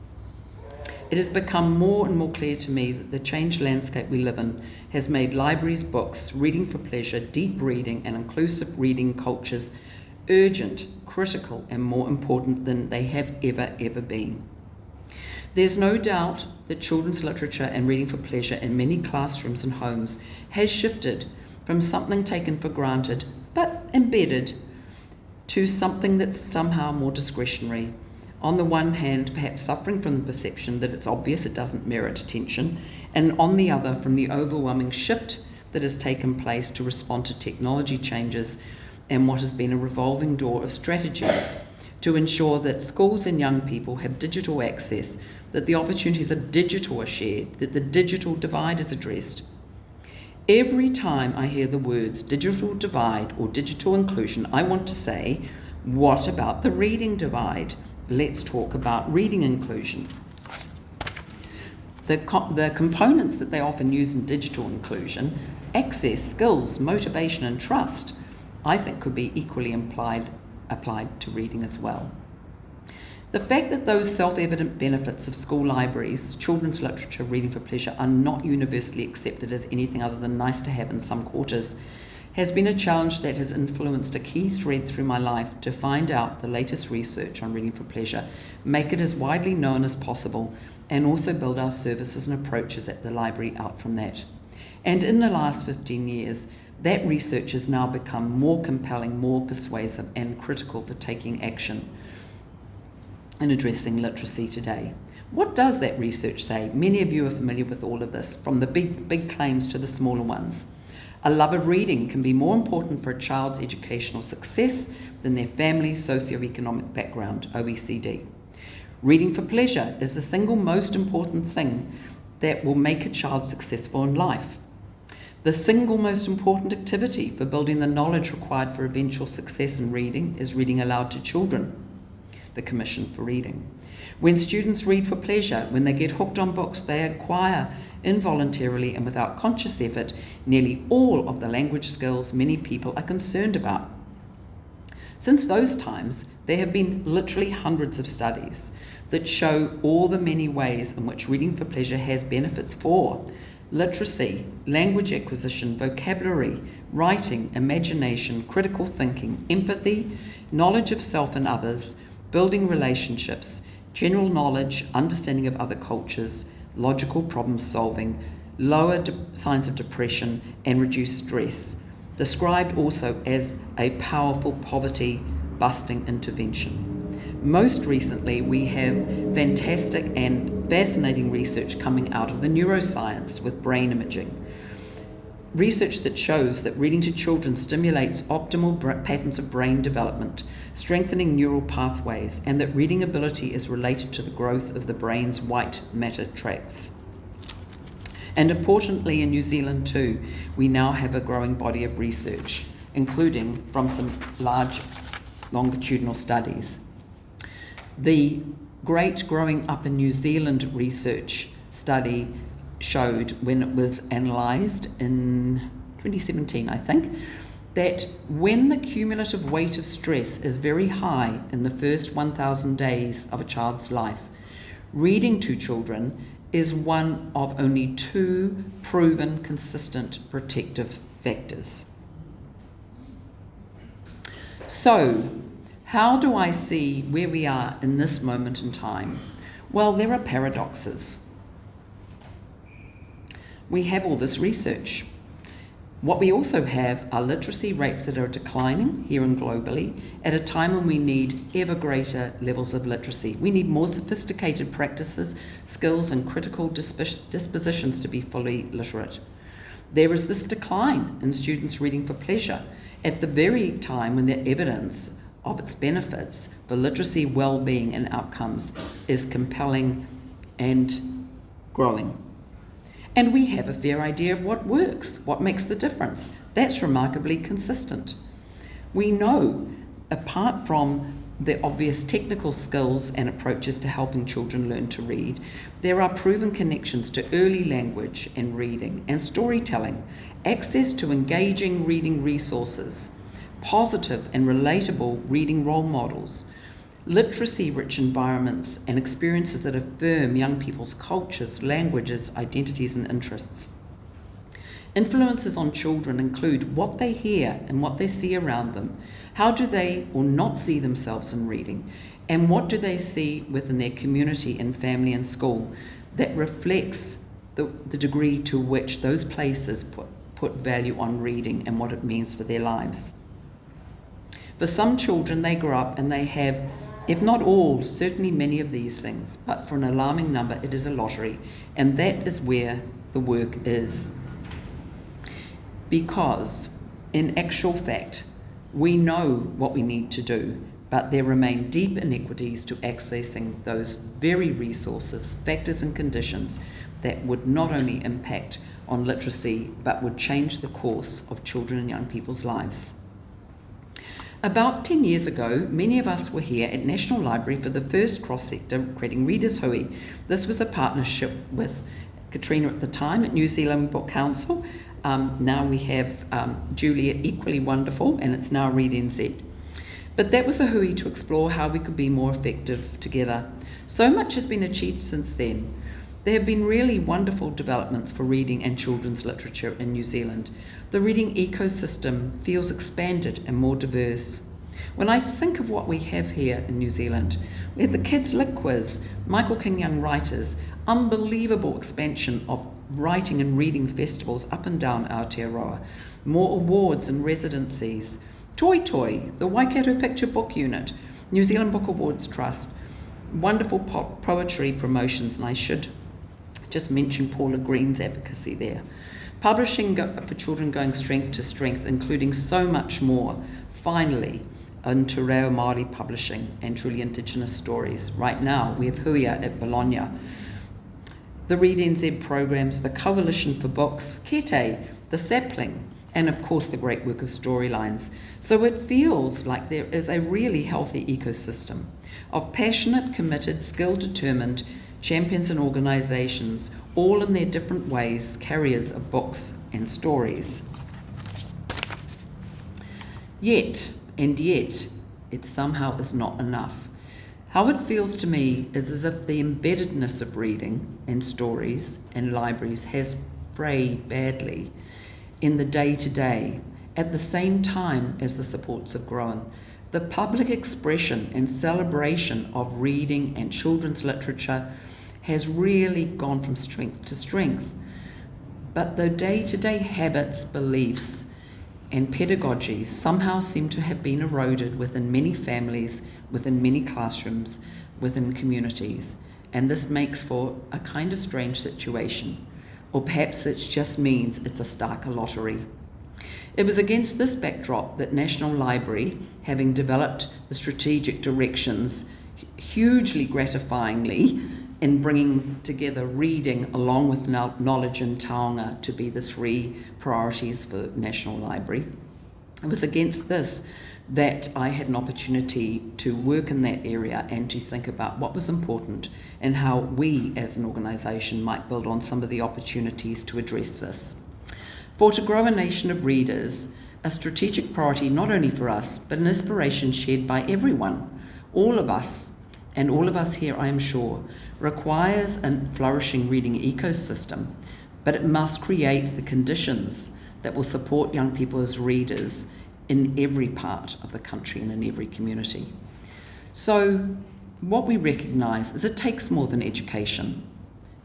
It has become more and more clear to me that the changed landscape we live in has made libraries, books, reading for pleasure, deep reading and inclusive reading cultures urgent, critical and more important than they have ever been. There's no doubt that children's literature and reading for pleasure in many classrooms and homes has shifted from something taken for granted but embedded to something that's somehow more discretionary. On the one hand, perhaps suffering from the perception that it's obvious it doesn't merit attention, and on the other, from the overwhelming shift that has taken place to respond to technology changes and what has been a revolving door of strategies to ensure that schools and young people have digital access, that the opportunities of digital are shared, that the digital divide is addressed. Every time I hear the words digital divide or digital inclusion, I want to say, what about the reading divide? Let's talk about reading inclusion. The components that they often use in digital inclusion, access, skills, motivation and trust, I think could be equally applied to reading as well. The fact that those self-evident benefits of school libraries, children's literature, reading for pleasure, are not universally accepted as anything other than nice to have in some quarters has been a challenge that has influenced a key thread through my life to find out the latest research on reading for pleasure, make it as widely known as possible, and also build our services and approaches at the library out from that. And in the last 15 years, that research has now become more compelling, more persuasive, and critical for taking action in addressing literacy today. What does that research say? Many of you are familiar with all of this, from the big claims to the smaller ones. A love of reading can be more important for a child's educational success than their family's socioeconomic background, OECD. Reading for pleasure is the single most important thing that will make a child successful in life. The single most important activity for building the knowledge required for eventual success in reading is reading aloud to children, the Commission for Reading. When students read for pleasure, when they get hooked on books, they acquire involuntarily and without conscious effort nearly all of the language skills many people are concerned about. Since those times, there have been literally hundreds of studies that show all the many ways in which reading for pleasure has benefits for literacy, language acquisition, vocabulary, writing, imagination, critical thinking, empathy, knowledge of self and others, building relationships, general knowledge, understanding of other cultures, logical problem solving, lower signs of depression, and reduced stress, described also as a powerful poverty-busting intervention. Most recently, we have fantastic and fascinating research coming out of the neuroscience with brain imaging. Research that shows that reading to children stimulates optimal patterns of brain development, strengthening neural pathways, and that reading ability is related to the growth of the brain's white matter tracts. And importantly, in New Zealand too, we now have a growing body of research, including from some large longitudinal studies. The Great Growing Up in New Zealand research study showed, when it was analysed in 2017, I think, that when the cumulative weight of stress is very high in the first 1,000 days of a child's life, reading to children is one of only 2 proven consistent protective factors. So, how do I see where we are in this moment in time? Well, there are paradoxes. We have all this research. What we also have are literacy rates that are declining here and globally at a time when we need ever greater levels of literacy. We need more sophisticated practices, skills, and critical dispositions to be fully literate. There is this decline in students reading for pleasure at the very time when the evidence of its benefits for literacy, well-being, and outcomes is compelling and growing. And we have a fair idea of what works, what makes the difference. That's remarkably consistent. We know, apart from the obvious technical skills and approaches to helping children learn to read, there are proven connections to early language and reading and storytelling, access to engaging reading resources, positive and relatable reading role models, literacy-rich environments and experiences that affirm young people's cultures, languages, identities, and interests. Influences on children include what they hear and what they see around them. How do they or not see themselves in reading? And what do they see within their community and family and school that reflects the degree to which those places put value on reading and what it means for their lives? For some children, they grow up and they have, if not all, certainly many of these things, but for an alarming number, it is a lottery, and that is where the work is. Because, in actual fact, we know what we need to do, but there remain deep inequities to accessing those very resources, factors, and conditions that would not only impact on literacy, but would change the course of children and young people's lives. About 10 years ago, many of us were here at National Library for the first cross-sector Creating Readers Hui. This was a partnership with Katrina at the time at New Zealand Book Council. Now we have Julia, equally wonderful, and it's now Read NZ. But that was a hui to explore how we could be more effective together. So much has been achieved since then. There have been really wonderful developments for reading and children's literature in New Zealand. The reading ecosystem feels expanded and more diverse. When I think of what we have here in New Zealand, we have the Kids Lit Quiz, Michael King Young Writers, unbelievable expansion of writing and reading festivals up and down Aotearoa, more awards and residencies, Toi Toi, the Waikato Picture Book Unit, New Zealand Book Awards Trust, wonderful poetry promotions, and I should just mention Paula Green's advocacy there. Publishing for children going strength to strength, including so much more, finally, in Te Reo Māori publishing and truly Indigenous stories. Right now, we have Huia at Bologna. The Read NZ programs, the Coalition for Books, Kete, the Sapling, and of course the great work of Storylines. So it feels like there is a really healthy ecosystem of passionate, committed, skill-determined champions and organisations, all in their different ways, carriers of books and stories. Yet, it somehow is not enough. How it feels to me is as if the embeddedness of reading and stories and libraries has frayed badly in the day-to-day, at the same time as the supports have grown. The public expression and celebration of reading and children's literature has really gone from strength to strength. But the day-to-day habits, beliefs, and pedagogies somehow seem to have been eroded within many families, within many classrooms, within communities. And this makes for a kind of strange situation. Or perhaps it just means it's a starker lottery. It was against this backdrop that National Library, having developed the strategic directions hugely gratifyingly in bringing together reading along with knowledge and taonga to be the three priorities for National Library. It was against this that I had an opportunity to work in that area and to think about what was important and how we as an organisation might build on some of the opportunities to address this. For to grow a nation of readers, a strategic priority not only for us, but an inspiration shared by everyone, all of us, and all of us here, I am sure, requires a flourishing reading ecosystem, but it must create the conditions that will support young people as readers in every part of the country and in every community. So what we recognise is it takes more than education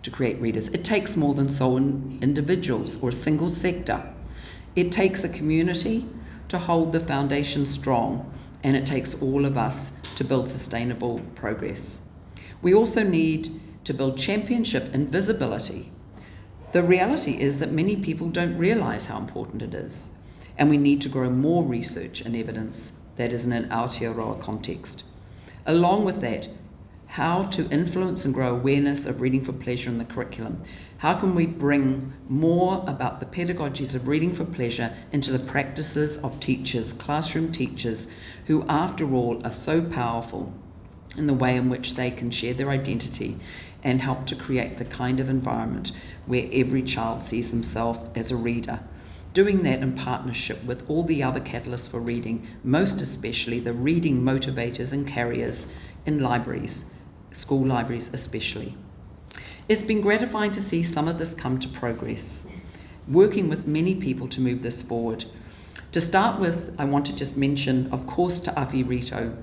to create readers. It takes more than sole individuals or a single sector. It takes a community to hold the foundation strong, and it takes all of us to build sustainable progress. We also need to build championship and visibility. The reality is that many people don't realise how important it is, and we need to grow more research and evidence that is in an Aotearoa context. Along with that, how to influence and grow awareness of reading for pleasure in the curriculum. How can we bring more about the pedagogies of reading for pleasure into the practices of teachers, classroom teachers, who after all are so powerful in the way in which they can share their identity and help to create the kind of environment where every child sees themselves as a reader. Doing that in partnership with all the other catalysts for reading, most especially the reading motivators and carriers in libraries, school libraries especially. It's been gratifying to see some of this come to progress, working with many people to move this forward. To start with, I want to just mention, of course, Te Awhi Rito.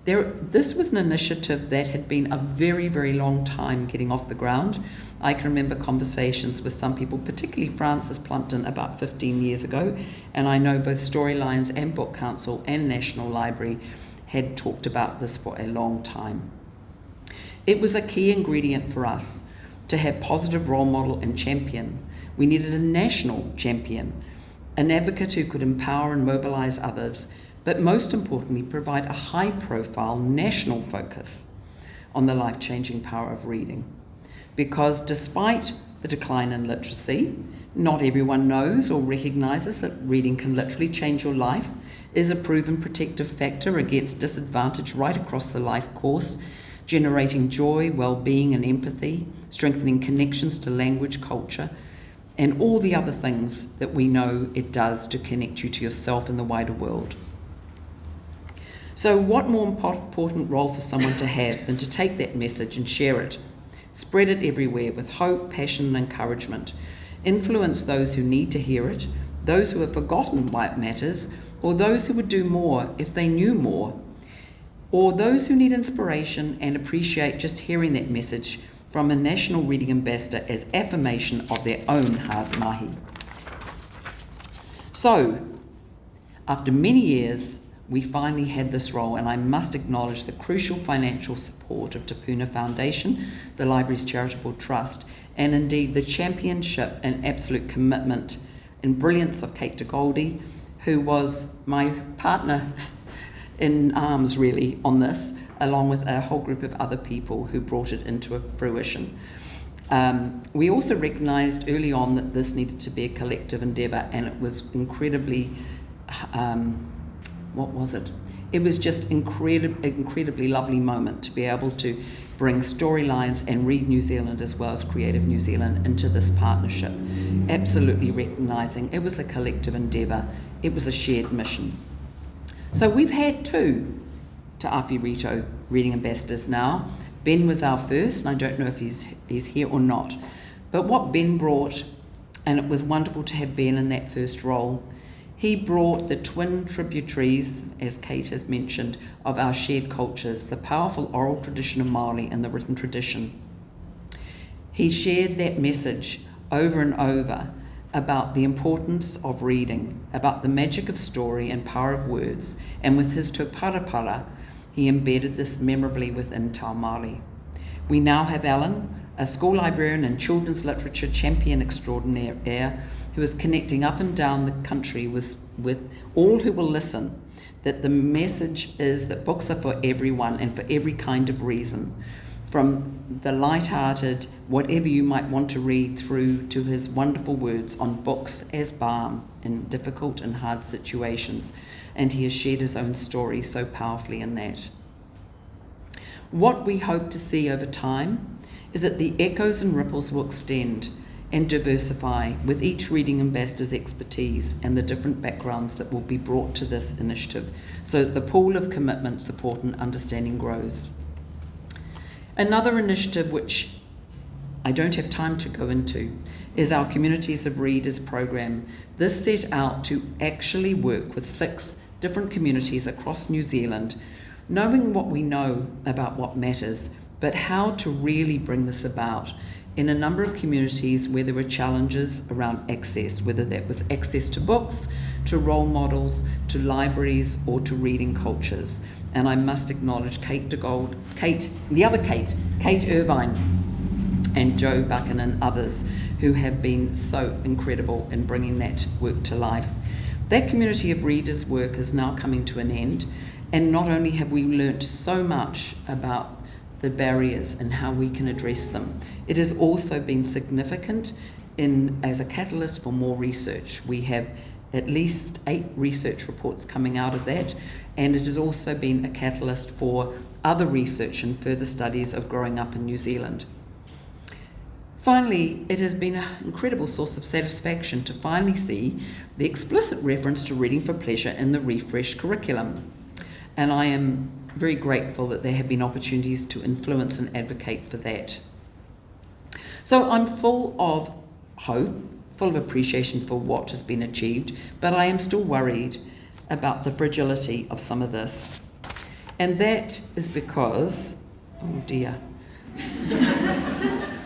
This was an initiative that had been a very, very long time getting off the ground. I can remember conversations with some people, particularly Frances Plumpton, about 15 years ago, and I know both Storylines and Book Council and National Library had talked about this for a long time. It was a key ingredient for us to have positive role model and champion. We needed a national champion, an advocate who could empower and mobilise others, but most importantly, provide a high-profile national focus on the life-changing power of reading. Because despite the decline in literacy. Not everyone knows or recognises that reading can literally change your life, is a proven protective factor against disadvantage right across the life course, generating joy, well-being and empathy, strengthening connections to language, culture, and all the other things that we know it does to connect you to yourself and the wider world. So what more important role for someone to have than to take that message and share it, spread it everywhere with hope, passion and encouragement, influence those who need to hear it, those who have forgotten why it matters, or those who would do more if they knew more, or those who need inspiration and appreciate just hearing that message from a National Reading Ambassador as affirmation of their own hard mahi. So, after many years, we finally had this role, and I must acknowledge the crucial financial support of Te Puna Foundation, the Library's charitable trust, and indeed the championship and absolute commitment and brilliance of Kate de Goldie, who was my partner in arms really on this, along with a whole group of other people who brought it into fruition. We also recognised early on that this needed to be a collective endeavour, and it was incredibly what was it? It was just incredibly lovely moment to be able to bring Storylines and Read New Zealand as well as Creative New Zealand into this partnership, absolutely recognising it was a collective endeavour, it was a shared mission. So we've had 2 Te Awhi Rito Reading Ambassadors now. Ben was our first, and I don't know if he's here or not, but what Ben brought, and it was wonderful to have Ben in that first role, he brought the twin tributaries, as Kate has mentioned, of our shared cultures, the powerful oral tradition of Māori and the written tradition. He shared that message over and over about the importance of reading, about the magic of story and power of words, and with his tauparapara, he embedded this memorably within Tau Māori. We now have Alan, a school librarian and children's literature champion extraordinaire, who is connecting up and down the country with all who will listen, that the message is that books are for everyone and for every kind of reason, from the light-hearted, whatever you might want to read, through to his wonderful words on books as balm in difficult and hard situations, and he has shared his own story so powerfully in that. What we hope to see over time is that the echoes and ripples will extend and diversify with each reading ambassador's expertise and the different backgrounds that will be brought to this initiative, so that the pool of commitment, support and understanding grows. Another initiative which I don't have time to go into is our Communities of Readers program. This set out to actually work with 6 different communities across New Zealand, knowing what we know about what matters, but how to really bring this about in a number of communities where there were challenges around access, whether that was access to books, to role models, to libraries, or to reading cultures. And I must acknowledge Kate Irvine, and Joe Buchan and others who have been so incredible in bringing that work to life. That Community of Readers work is now coming to an end, and not only have we learnt so much about the barriers and how we can address them, it has also been significant as a catalyst for more research. We have at least 8 research reports coming out of that, and it has also been a catalyst for other research and further studies of growing up in New Zealand. Finally, it has been an incredible source of satisfaction to finally see the explicit reference to reading for pleasure in the refreshed curriculum, and I am very grateful that there have been opportunities to influence and advocate for that. So I'm full of hope, full of appreciation for what has been achieved, but I am still worried about the fragility of some of this. And that is because, oh dear.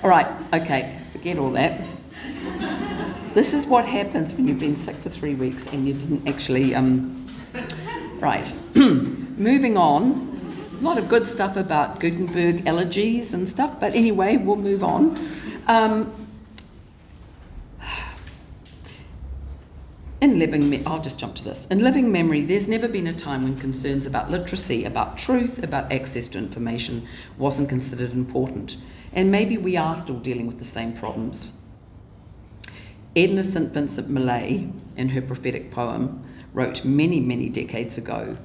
All right, okay, forget all that. This is what happens when you've been sick for 3 weeks and you didn't actually, right. Moving on, a lot of good stuff about Gutenberg allergies and stuff, but anyway, we'll move on. I'll just jump to this. In living memory, there's never been a time when concerns about literacy, about truth, about access to information wasn't considered important. And maybe we are still dealing with the same problems. Edna St. Vincent Millay, in her prophetic poem, wrote many, many decades ago,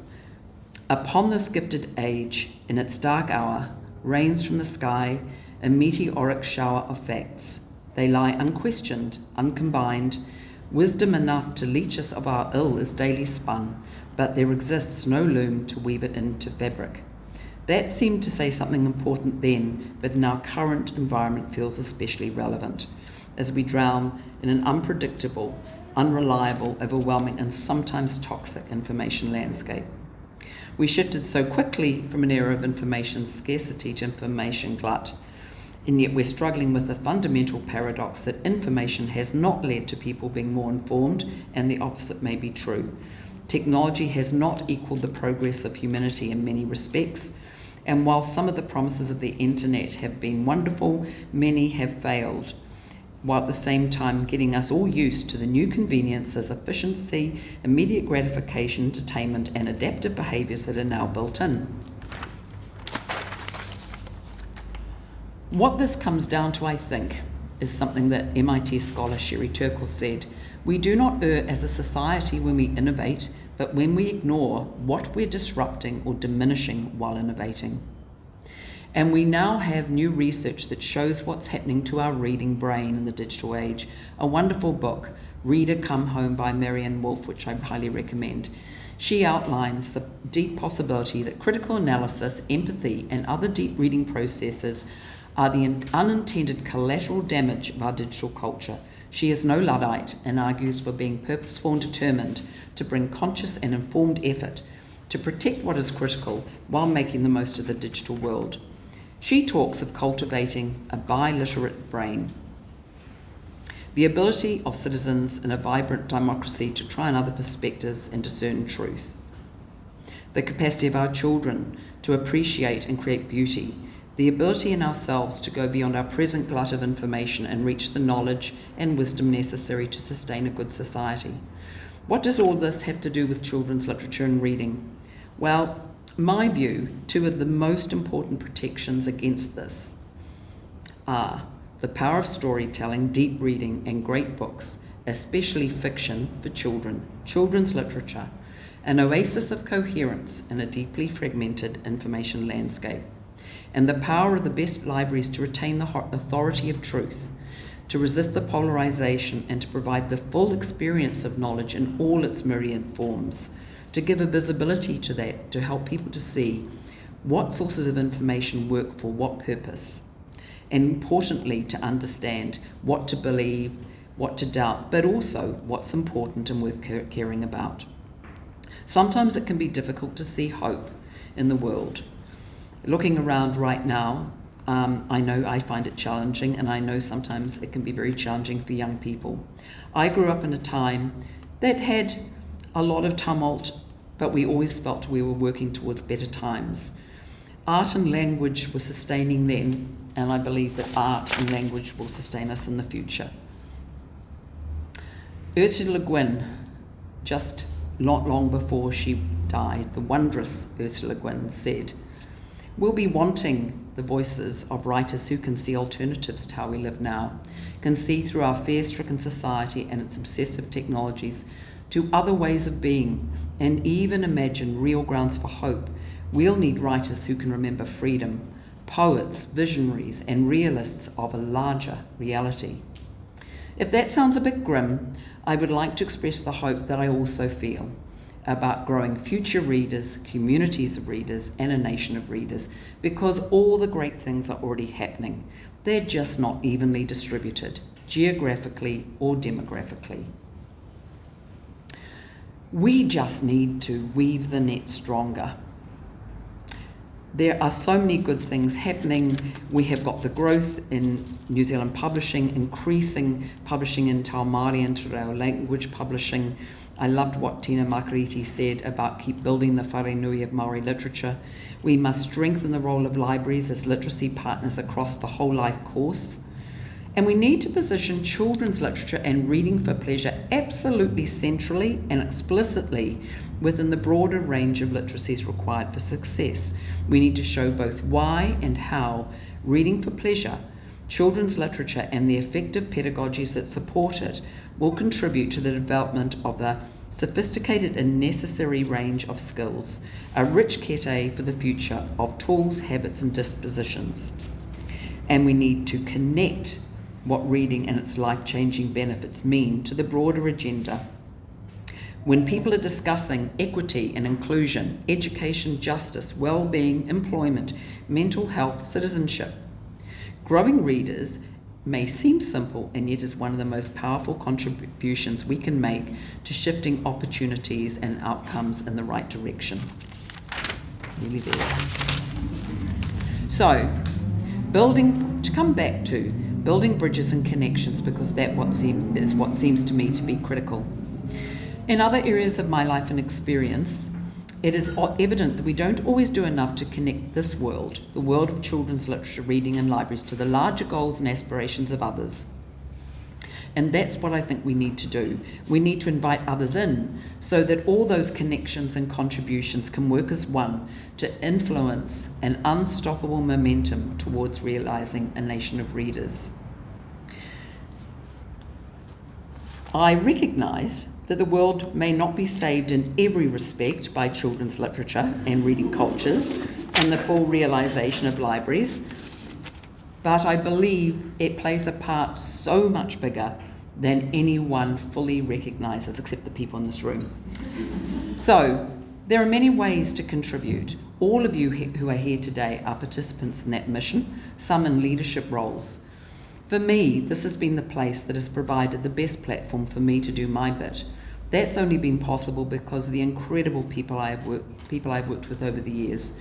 "Upon this gifted age, in its dark hour, rains from the sky a meteoric shower of facts. They lie unquestioned, uncombined. Wisdom enough to leach us of our ill is daily spun, but there exists no loom to weave it into fabric." That seemed to say something important then, but in our current environment feels especially relevant, as we drown in an unpredictable, unreliable, overwhelming, and sometimes toxic information landscape. We shifted so quickly from an era of information scarcity to information glut, and yet we're struggling with the fundamental paradox that information has not led to people being more informed, and the opposite may be true. Technology has not equaled the progress of humanity in many respects, and while some of the promises of the internet have been wonderful, many have failed, while at the same time getting us all used to the new conveniences, efficiency, immediate gratification, entertainment, and adaptive behaviours that are now built in. What this comes down to, I think, is something that MIT scholar Sherry Turkle said. We do not err as a society when we innovate, but when we ignore what we're disrupting or diminishing while innovating. And we now have new research that shows what's happening to our reading brain in the digital age. A wonderful book, Reader Come Home by Marianne Wolf, which I highly recommend. She outlines the deep possibility that critical analysis, empathy, and other deep reading processes are the unintended collateral damage of our digital culture. She is no Luddite and argues for being purposeful and determined to bring conscious and informed effort to protect what is critical while making the most of the digital world. She talks of cultivating a biliterate brain, the ability of citizens in a vibrant democracy to try on other perspectives and discern truth, the capacity of our children to appreciate and create beauty, the ability in ourselves to go beyond our present glut of information and reach the knowledge and wisdom necessary to sustain a good society. What does all this have to do with children's literature and reading? Well, my view, two of the most important protections against this are the power of storytelling, deep reading, and great books, especially fiction for children, children's literature, an oasis of coherence in a deeply fragmented information landscape, and the power of the best libraries to retain the authority of truth, to resist the polarization, and to provide the full experience of knowledge in all its myriad forms, to give a visibility to that, to help people to see what sources of information work for what purpose, and importantly, to understand what to believe, what to doubt, but also what's important and worth caring about. Sometimes it can be difficult to see hope in the world. Looking around right now, I know I find it challenging, and I know sometimes it can be very challenging for young people. I grew up in a time that had a lot of tumult, but we always felt we were working towards better times. Art and language were sustaining then, and I believe that art and language will sustain us in the future. Ursula Le Guin, just not long before she died, the wondrous Ursula Le Guin said, "We'll be wanting the voices of writers who can see alternatives to how we live now, can see through our fear-stricken society and its obsessive technologies to other ways of being, and even imagine real grounds for hope. We'll need writers who can remember freedom, poets, visionaries, and realists of a larger reality." If that sounds a bit grim, I would like to express the hope that I also feel about growing future readers, communities of readers, and a nation of readers, because all the great things are already happening. They're just not evenly distributed, geographically or demographically. We just need to weave the net stronger. There are so many good things happening. We have got the growth in New Zealand publishing, increasing publishing in Te Māori and Te Reo language publishing. I loved what Tina Makariti said about keep building the wharenui of Māori literature. We must strengthen the role of libraries as literacy partners across the whole life course. And we need to position children's literature and reading for pleasure absolutely centrally and explicitly within the broader range of literacies required for success. We need to show both why and how reading for pleasure Children's literature and the effective pedagogies that support it will contribute to the development of a sophisticated and necessary range of skills, a rich kete for the future of tools, habits and dispositions. And we need to connect what reading and its life-changing benefits mean to the broader agenda. When people are discussing equity and inclusion, education, justice, well-being, employment, mental health, citizenship, growing readers may seem simple and yet is one of the most powerful contributions we can make to shifting opportunities and outcomes in the right direction. Nearly there. So, to come back to building bridges and connections, because that is what seems to me to be critical. In other areas of my life and experience, it is evident that we don't always do enough to connect this world, the world of children's literature, reading and libraries, to the larger goals and aspirations of others. And that's what I think we need to do. We need to invite others in so that all those connections and contributions can work as one to influence an unstoppable momentum towards realising a nation of readers. I recognise that the world may not be saved in every respect by children's literature and reading cultures and the full realisation of libraries, but I believe it plays a part so much bigger than anyone fully recognises, except the people in this room. So, there are many ways to contribute. All of you who are here today are participants in that mission, some in leadership roles. For me, this has been the place that has provided the best platform for me to do my bit. That's only been possible because of the incredible people I've worked with over the years,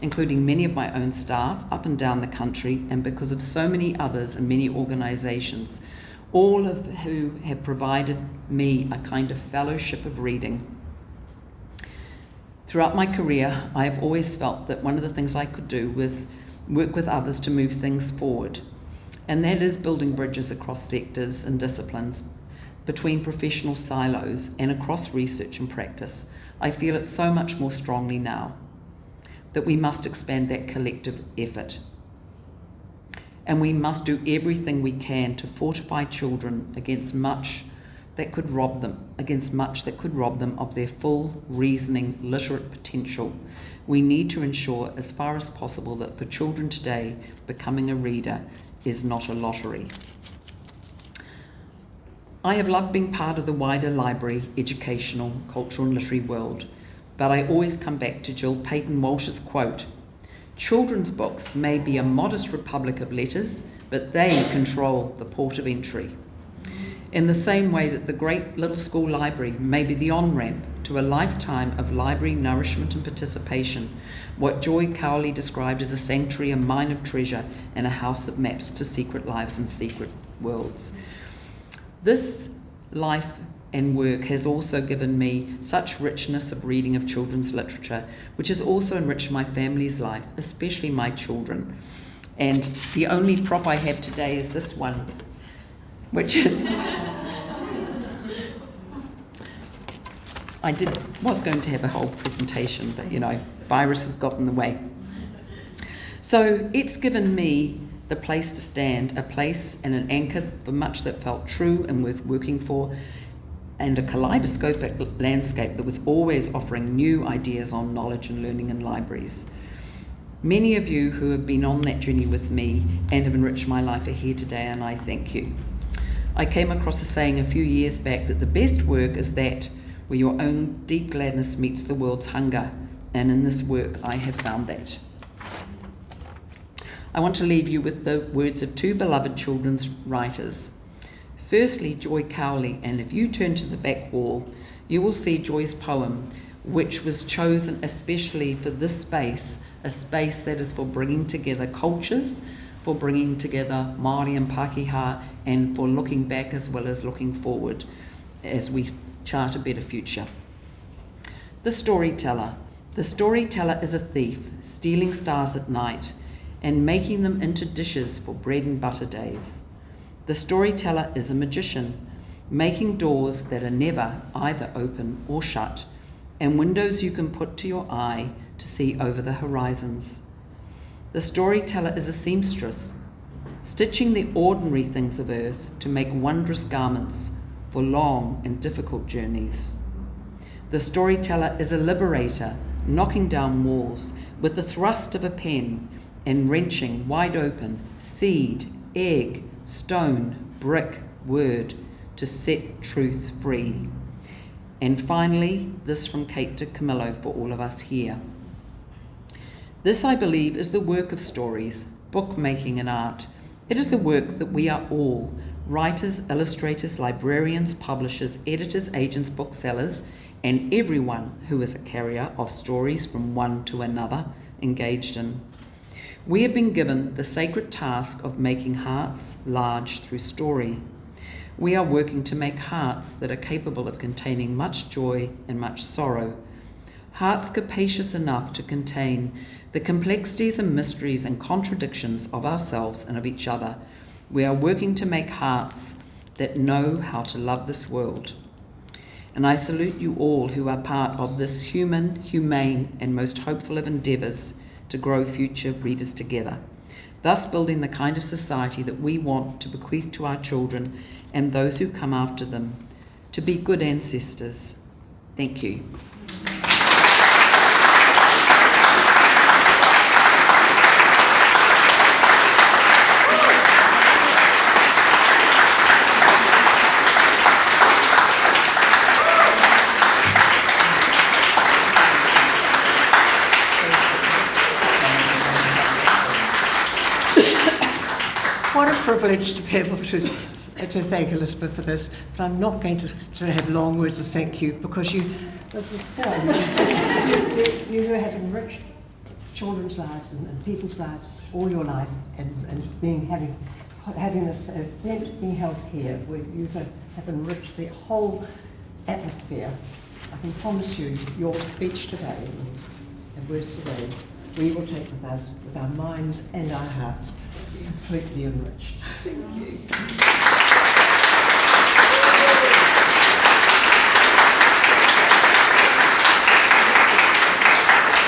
including many of my own staff up and down the country, and because of so many others and many organisations, all of who have provided me a kind of fellowship of reading. Throughout my career, I have always felt that one of the things I could do was work with others to move things forward. And that is building bridges across sectors and disciplines, between professional silos and across research and practice. I feel it so much more strongly now that we must expand that collective effort. And we must do everything we can to fortify children against much that could rob them of their full reasoning, literate potential. We need to ensure as far as possible that for children today, becoming a reader is not a lottery. I have loved being part of the wider library, educational, cultural and literary world, but I always come back to Jill Peyton Walsh's quote, "Children's books may be a modest republic of letters, but they control the port of entry." In the same way that the great little school library may be the on-ramp to a lifetime of library nourishment and participation, what Joy Cowley described as a sanctuary, a mine of treasure, and a house of maps to secret lives and secret worlds. This life and work has also given me such richness of reading of children's literature, which has also enriched my family's life, especially my children. And the only prop I have today is this one, which is... I was going to have a whole presentation, but virus has got in the way. So it's given me the place to stand, a place and an anchor for much that felt true and worth working for, and a kaleidoscopic landscape that was always offering new ideas on knowledge and learning in libraries. Many of you who have been on that journey with me and have enriched my life are here today, and I thank you. I came across a saying a few years back that the best work is that where your own deep gladness meets the world's hunger, and in this work I have found that. I want to leave you with the words of two beloved children's writers. Firstly, Joy Cowley, and if you turn to the back wall, you will see Joy's poem, which was chosen especially for this space, a space that is for bringing together cultures, for bringing together Māori and Pākehā, and for looking back as well as looking forward as we chart a better future. The storyteller. The storyteller is a thief, stealing stars at night and making them into dishes for bread and butter days. The storyteller is a magician, making doors that are never either open or shut, and windows you can put to your eye to see over the horizons. The storyteller is a seamstress, stitching the ordinary things of earth to make wondrous garments for long and difficult journeys. The storyteller is a liberator, knocking down walls with the thrust of a pen and wrenching wide open seed, egg, stone, brick, word to set truth free. And finally, this from Kate to Camillo for all of us here. This, I believe, is the work of stories, bookmaking and art. It is the work that we are all, writers, illustrators, librarians, publishers, editors, agents, booksellers, and everyone who is a carrier of stories from one to another, engaged in. We have been given the sacred task of making hearts large through story. We are working to make hearts that are capable of containing much joy and much sorrow, hearts capacious enough to contain the complexities and mysteries and contradictions of ourselves and of each other. We are working to make hearts that know how to love this world. And I salute you all who are part of this human, humane, and most hopeful of endeavours to grow future readers together, thus building the kind of society that we want to bequeath to our children and those who come after them, to be good ancestors. Thank you. What a privilege to be able to thank Elizabeth for this, but I'm not going to have long words of thank you because you, Elizabeth, you have enriched children's lives and people's lives all your life, and having this event being held here where you have enriched the whole atmosphere. I can promise you your speech today and words today we will take with us, with our minds and our hearts, completely enriched. Thank you.